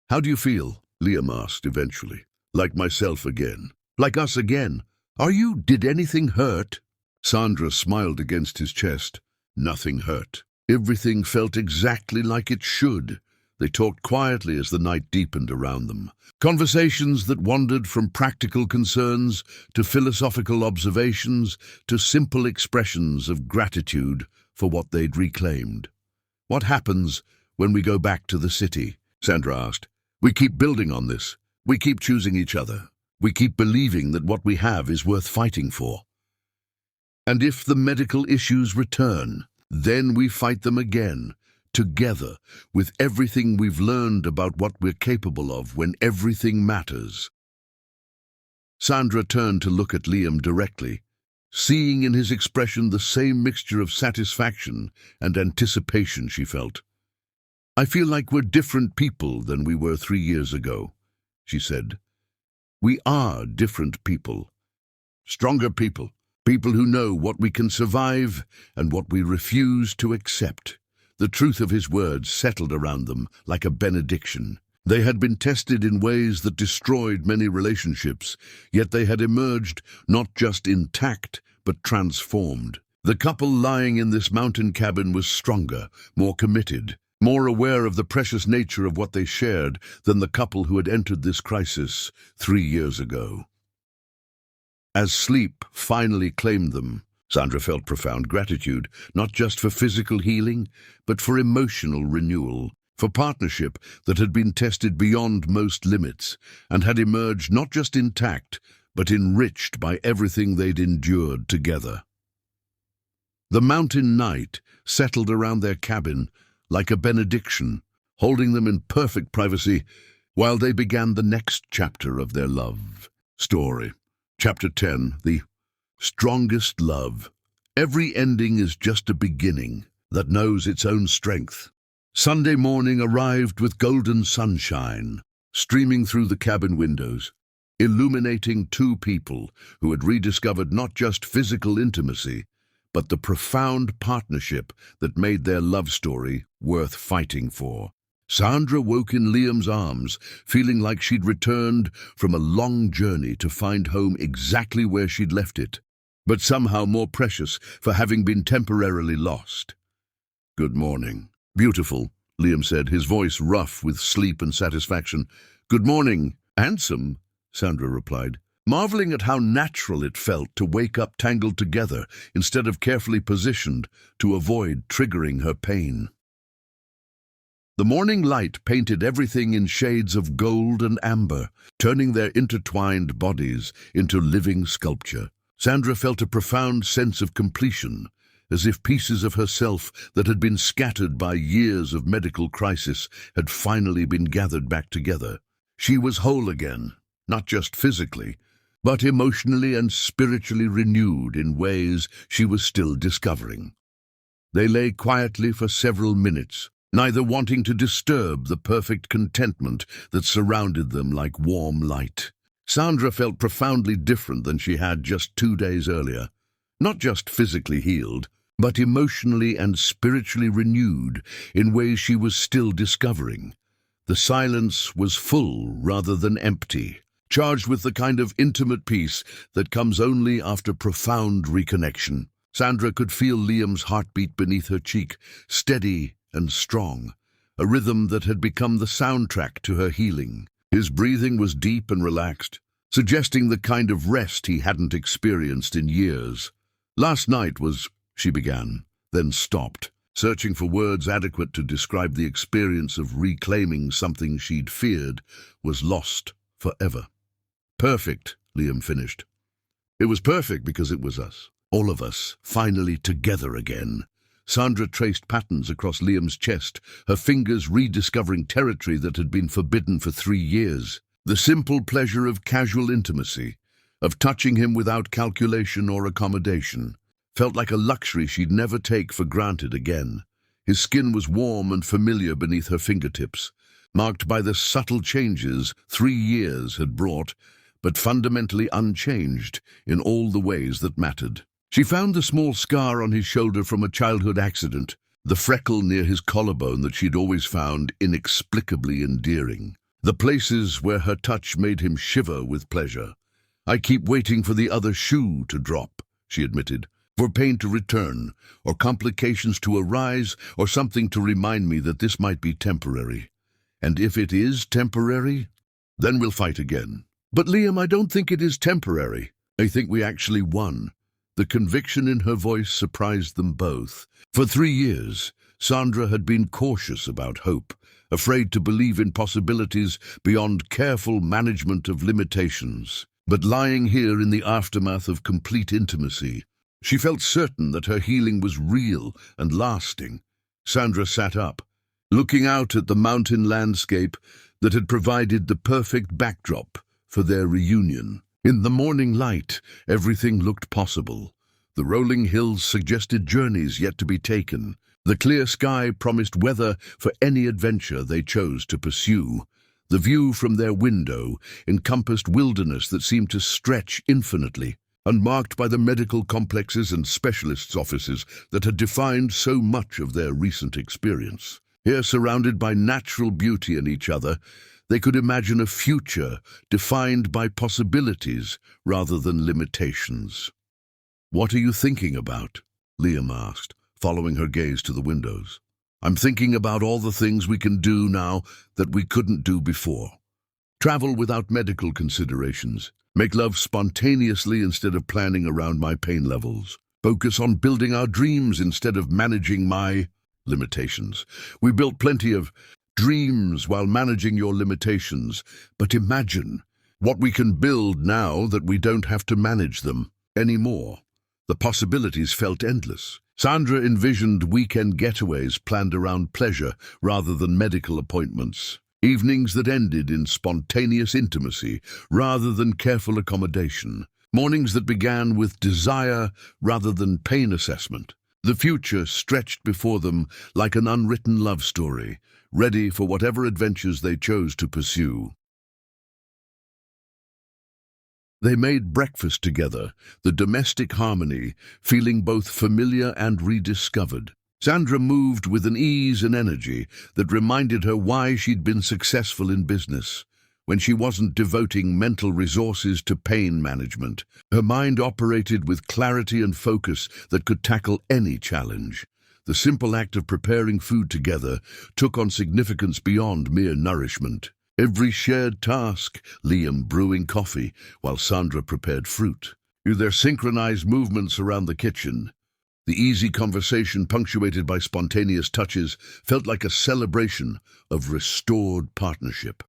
"How do you feel?" Liam asked eventually. "Like myself again. Like us again. Did anything hurt?" Sandra smiled against his chest. "Nothing hurt. Everything felt exactly like it should." They talked quietly as the night deepened around them. Conversations that wandered from practical concerns to philosophical observations to simple expressions of gratitude for what they'd reclaimed. "What happens when we go back to the city?" Sandra asked. "We keep building on this. We keep choosing each other. We keep believing that what we have is worth fighting for. And if the medical issues return, then we fight them again, together, with everything we've learned about what we're capable of when everything matters." Sandra turned to look at Liam directly, seeing in his expression the same mixture of satisfaction and anticipation she felt. "I feel like we're different people than we were 3 years ago," she said. "We are different people. Stronger people. People who know what we can survive and what we refuse to accept." The truth of his words settled around them like a benediction. They had been tested in ways that destroyed many relationships, yet they had emerged not just intact, but transformed. The couple lying in this mountain cabin was stronger, more committed, more aware of the precious nature of what they shared than the couple who had entered this crisis 3 years ago. As sleep finally claimed them, Sandra felt profound gratitude, not just for physical healing, but for emotional renewal, for partnership that had been tested beyond most limits and had emerged not just intact, but enriched by everything they'd endured together. The mountain night settled around their cabin like a benediction, holding them in perfect privacy while they began the next chapter of their love story. Chapter 10, The Strongest Love. Every ending is just a beginning that knows its own strength. Sunday morning arrived with golden sunshine, streaming through the cabin windows, illuminating two people who had rediscovered not just physical intimacy, but the profound partnership that made their love story worth fighting for. Sandra woke in Liam's arms, feeling like she'd returned from a long journey to find home exactly where she'd left it, but somehow more precious for having been temporarily lost. "Good morning." "Beautiful," Liam said, his voice rough with sleep and satisfaction. "Good morning, handsome," Sandra replied, marveling at how natural it felt to wake up tangled together instead of carefully positioned to avoid triggering her pain. The morning light painted everything in shades of gold and amber, turning their intertwined bodies into living sculpture. Sandra felt a profound sense of completion, as if pieces of herself that had been scattered by years of medical crisis had finally been gathered back together. She was whole again, not just physically, but emotionally and spiritually renewed in ways she was still discovering. They lay quietly for several minutes, neither wanting to disturb the perfect contentment that surrounded them like warm light. Sandra felt profoundly different than she had just 2 days earlier. Not just physically healed, but emotionally and spiritually renewed in ways she was still discovering. The silence was full rather than empty, charged with the kind of intimate peace that comes only after profound reconnection. Sandra could feel Liam's heartbeat beneath her cheek, steady and strong, a rhythm that had become the soundtrack to her healing. His breathing was deep and relaxed, suggesting the kind of rest he hadn't experienced in years. "Last night was," she began, then stopped, searching for words adequate to describe the experience of reclaiming something she'd feared was lost forever. "Perfect," Liam finished. "It was perfect because it was us. All of us, finally together again." Sandra traced patterns across Liam's chest, her fingers rediscovering territory that had been forbidden for 3 years. The simple pleasure of casual intimacy, of touching him without calculation or accommodation, felt like a luxury she'd never take for granted again. His skin was warm and familiar beneath her fingertips, marked by the subtle changes 3 years had brought, but fundamentally unchanged in all the ways that mattered. She found the small scar on his shoulder from a childhood accident, the freckle near his collarbone that she'd always found inexplicably endearing, the places where her touch made him shiver with pleasure. "I keep waiting for the other shoe to drop," she admitted, "for pain to return, or complications to arise, or something to remind me that this might be temporary. And if it is temporary, then we'll fight again." "But Liam, I don't think it is temporary. I think we actually won." The conviction in her voice surprised them both. For 3 years, Sandra had been cautious about hope, afraid to believe in possibilities beyond careful management of limitations. But lying here in the aftermath of complete intimacy, she felt certain that her healing was real and lasting. Sandra sat up, looking out at the mountain landscape that had provided the perfect backdrop for their reunion. In the morning light, everything looked possible. The rolling hills suggested journeys yet to be taken. The clear sky promised weather for any adventure they chose to pursue. The view from their window encompassed wilderness that seemed to stretch infinitely, unmarked by the medical complexes and specialists' offices that had defined so much of their recent experience. Here, surrounded by natural beauty in each other, they could imagine a future defined by possibilities rather than limitations. "What are you thinking about?" Liam asked, following her gaze to the windows. "I'm thinking about all the things we can do now that we couldn't do before. Travel without medical considerations. Make love spontaneously instead of planning around my pain levels. Focus on building our dreams instead of managing my limitations. We built plenty of dreams while managing your limitations, but imagine what we can build now that we don't have to manage them anymore." The possibilities felt endless. Sandra envisioned weekend getaways planned around pleasure rather than medical appointments, evenings that ended in spontaneous intimacy rather than careful accommodation, mornings that began with desire rather than pain assessment. The future stretched before them like an unwritten love story, ready for whatever adventures they chose to pursue. They made breakfast together, the domestic harmony feeling both familiar and rediscovered. Sandra moved with an ease and energy that reminded her why she'd been successful in business. When she wasn't devoting mental resources to pain management, her mind operated with clarity and focus that could tackle any challenge. The simple act of preparing food together took on significance beyond mere nourishment. Every shared task, Liam brewing coffee while Sandra prepared fruit, their synchronized movements around the kitchen. The easy conversation, punctuated by spontaneous touches, felt like a celebration of restored partnership.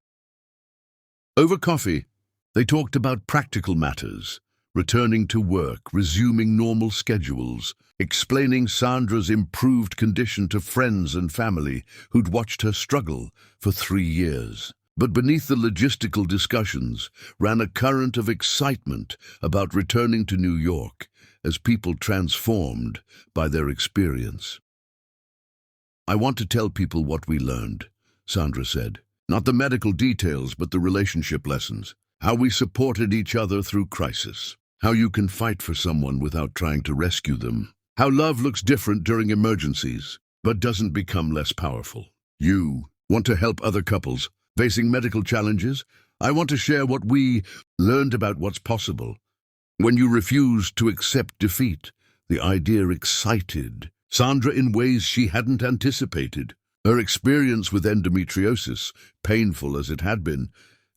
Over coffee, they talked about practical matters, returning to work, resuming normal schedules, explaining Sandra's improved condition to friends and family who'd watched her struggle for 3 years. But beneath the logistical discussions ran a current of excitement about returning to New York as people transformed by their experience. "I want to tell people what we learned," Sandra said. "Not the medical details, but the relationship lessons. How we supported each other through crisis. How you can fight for someone without trying to rescue them. How love looks different during emergencies, but doesn't become less powerful. You want to help other couples facing medical challenges. I want to share what we learned about what's possible. When you refused to accept defeat, the idea excited Sandra in ways she hadn't anticipated. Her experience with endometriosis, painful as it had been,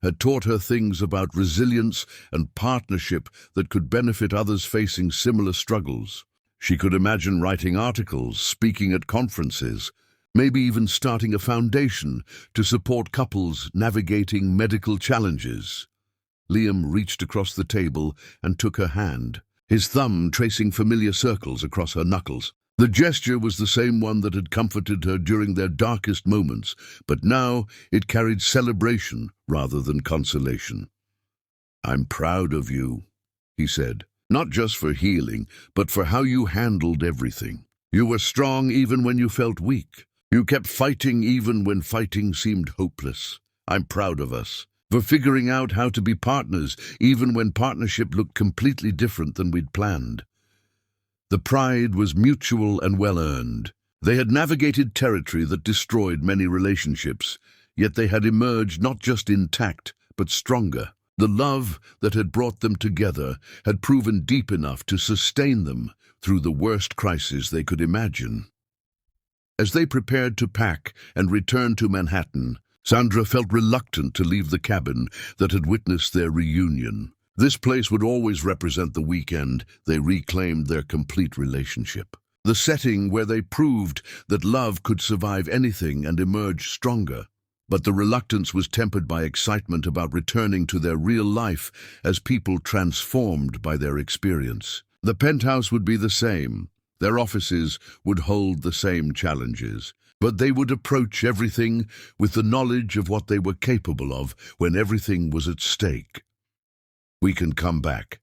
had taught her things about resilience and partnership that could benefit others facing similar struggles. She could imagine writing articles, speaking at conferences, maybe even starting a foundation to support couples navigating medical challenges. Liam reached across the table and took her hand, his thumb tracing familiar circles across her knuckles. The gesture was the same one that had comforted her during their darkest moments, but now it carried celebration rather than consolation. "I'm proud of you," he said, "not just for healing, but for how you handled everything. You were strong even when you felt weak. You kept fighting even when fighting seemed hopeless. I'm proud of us for figuring out how to be partners even when partnership looked completely different than we'd planned." The pride was mutual and well-earned. They had navigated territory that destroyed many relationships, yet they had emerged not just intact, but stronger. The love that had brought them together had proven deep enough to sustain them through the worst crisis they could imagine. As they prepared to pack and return to Manhattan, Sandra felt reluctant to leave the cabin that had witnessed their reunion. This place would always represent the weekend they reclaimed their complete relationship. The setting where they proved that love could survive anything and emerge stronger. But the reluctance was tempered by excitement about returning to their real life as people transformed by their experience. The penthouse would be the same. Their offices would hold the same challenges, but they would approach everything with the knowledge of what they were capable of when everything was at stake. "We can come back,"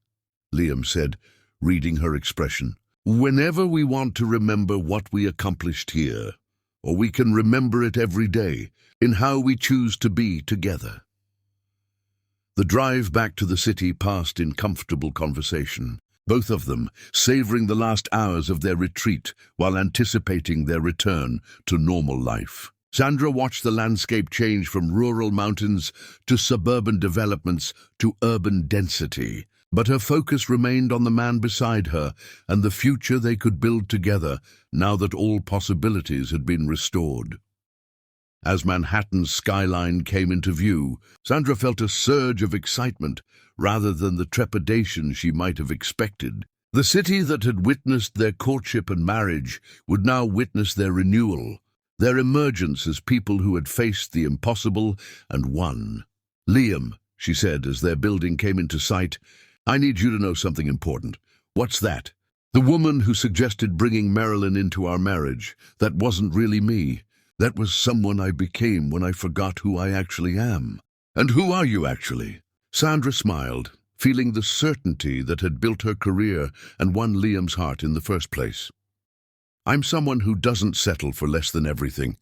Liam said, reading her expression, "whenever we want to remember what we accomplished here, or we can remember it every day in how we choose to be together." The drive back to the city passed in comfortable conversation, both of them savoring the last hours of their retreat while anticipating their return to normal life. Sandra watched the landscape change from rural mountains to suburban developments to urban density, but her focus remained on the man beside her and the future they could build together now that all possibilities had been restored. As Manhattan's skyline came into view, Sandra felt a surge of excitement rather than the trepidation she might have expected. The city that had witnessed their courtship and marriage would now witness their renewal, their emergence as people who had faced the impossible and won. "Liam," she said as their building came into sight, "I need you to know something important." "What's that?" "The woman who suggested bringing Marilyn into our marriage, that wasn't really me. That was someone I became when I forgot who I actually am." "And who are you actually?" Sandra smiled, feeling the certainty that had built her career and won Liam's heart in the first place. "I'm someone who doesn't settle for less than everything.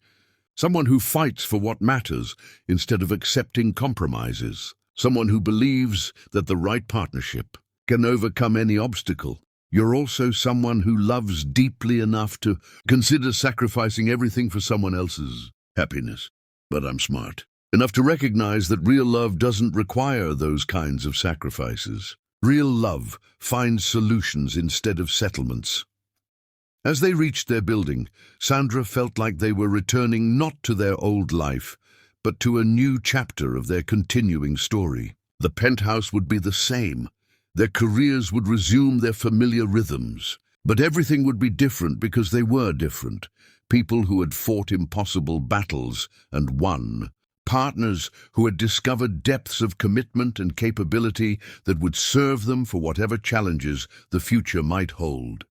Someone who fights for what matters instead of accepting compromises. Someone who believes that the right partnership can overcome any obstacle. You're also someone who loves deeply enough to consider sacrificing everything for someone else's happiness. But I'm smart enough to recognize that real love doesn't require those kinds of sacrifices. Real love finds solutions instead of settlements." As they reached their building, Sandra felt like they were returning not to their old life, but to a new chapter of their continuing story. The penthouse would be the same. Their careers would resume their familiar rhythms, but everything would be different because they were different. People who had fought impossible battles and won. Partners who had discovered depths of commitment and capability that would serve them for whatever challenges the future might hold.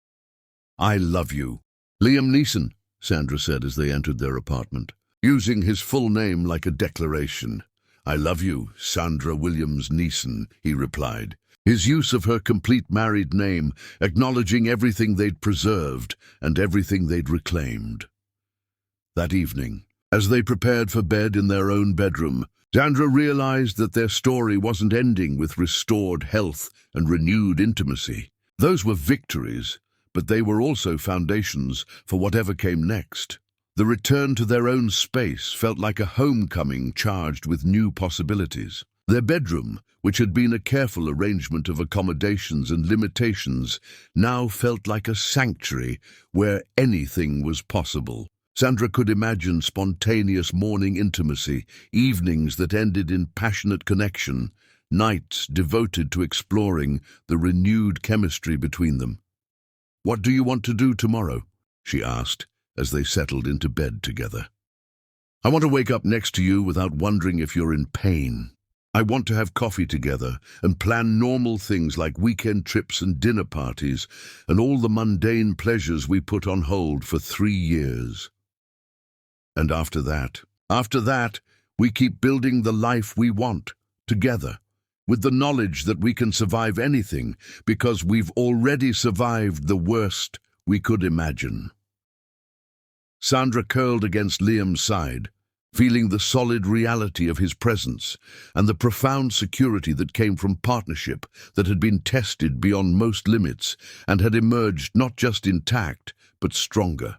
"I love you." "Liam Neeson," Sandra said as they entered their apartment, using his full name like a declaration. "I love you, Sandra Williams Neeson," he replied, his use of her complete married name, acknowledging everything they'd preserved and everything they'd reclaimed. That evening, as they prepared for bed in their own bedroom, Sandra realized that their story wasn't ending with restored health and renewed intimacy. Those were victories, but they were also foundations for whatever came next. The return to their own space felt like a homecoming charged with new possibilities. Their bedroom, which had been a careful arrangement of accommodations and limitations, now felt like a sanctuary where anything was possible. Sandra could imagine spontaneous morning intimacy, evenings that ended in passionate connection, nights devoted to exploring the renewed chemistry between them. "What do you want to do tomorrow?" she asked as they settled into bed together. "I want to wake up next to you without wondering if you're in pain. I want to have coffee together and plan normal things like weekend trips and dinner parties and all the mundane pleasures we put on hold for 3 years. And after that, we keep building the life we want, together, with the knowledge that we can survive anything because we've already survived the worst we could imagine." Sandra curled against Liam's side, feeling the solid reality of his presence and the profound security that came from partnership that had been tested beyond most limits and had emerged not just intact, but stronger.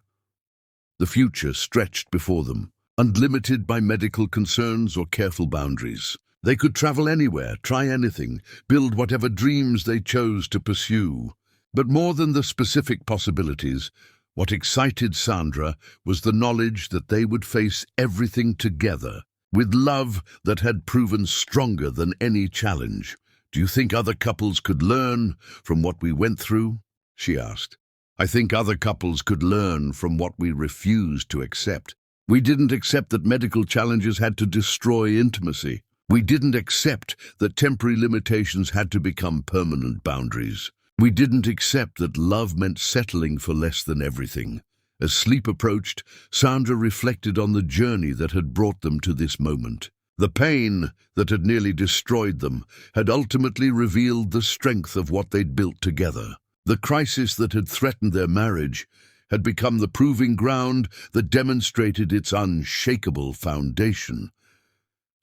The future stretched before them, unlimited by medical concerns or careful boundaries. They could travel anywhere, try anything, build whatever dreams they chose to pursue. But more than the specific possibilities, what excited Sandra was the knowledge that they would face everything together, with love that had proven stronger than any challenge. "Do you think other couples could learn from what we went through?" she asked. "I think other couples could learn from what we refused to accept. We didn't accept that medical challenges had to destroy intimacy. We didn't accept that temporary limitations had to become permanent boundaries. We didn't accept that love meant settling for less than everything." As sleep approached, Sandra reflected on the journey that had brought them to this moment. The pain that had nearly destroyed them had ultimately revealed the strength of what they'd built together. The crisis that had threatened their marriage had become the proving ground that demonstrated its unshakable foundation.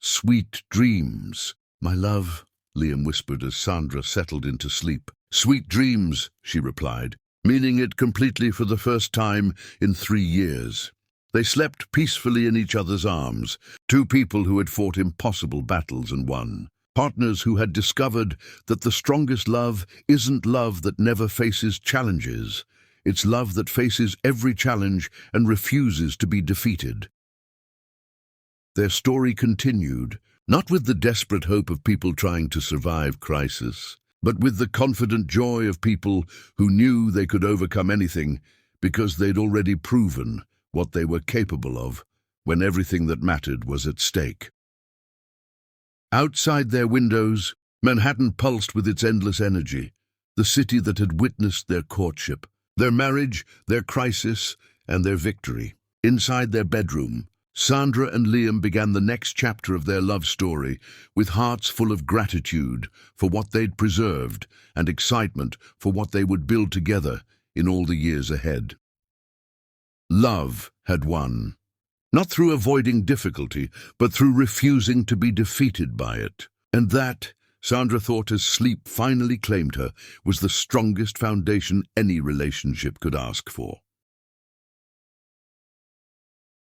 "Sweet dreams, my love," Liam whispered as Sandra settled into sleep. "Sweet dreams," she replied, meaning it completely for the first time in 3 years. They slept peacefully in each other's arms, two people who had fought impossible battles and won. Partners who had discovered that the strongest love isn't love that never faces challenges. It's love that faces every challenge and refuses to be defeated. Their story continued, not with the desperate hope of people trying to survive crisis, but with the confident joy of people who knew they could overcome anything because they'd already proven what they were capable of when everything that mattered was at stake. Outside their windows, Manhattan pulsed with its endless energy, the city that had witnessed their courtship, their marriage, their crisis, and their victory. Inside their bedroom, Sandra and Liam began the next chapter of their love story with hearts full of gratitude for what they'd preserved and excitement for what they would build together in all the years ahead. Love had won, not through avoiding difficulty, but through refusing to be defeated by it. And that, Sandra thought as sleep finally claimed her, was the strongest foundation any relationship could ask for.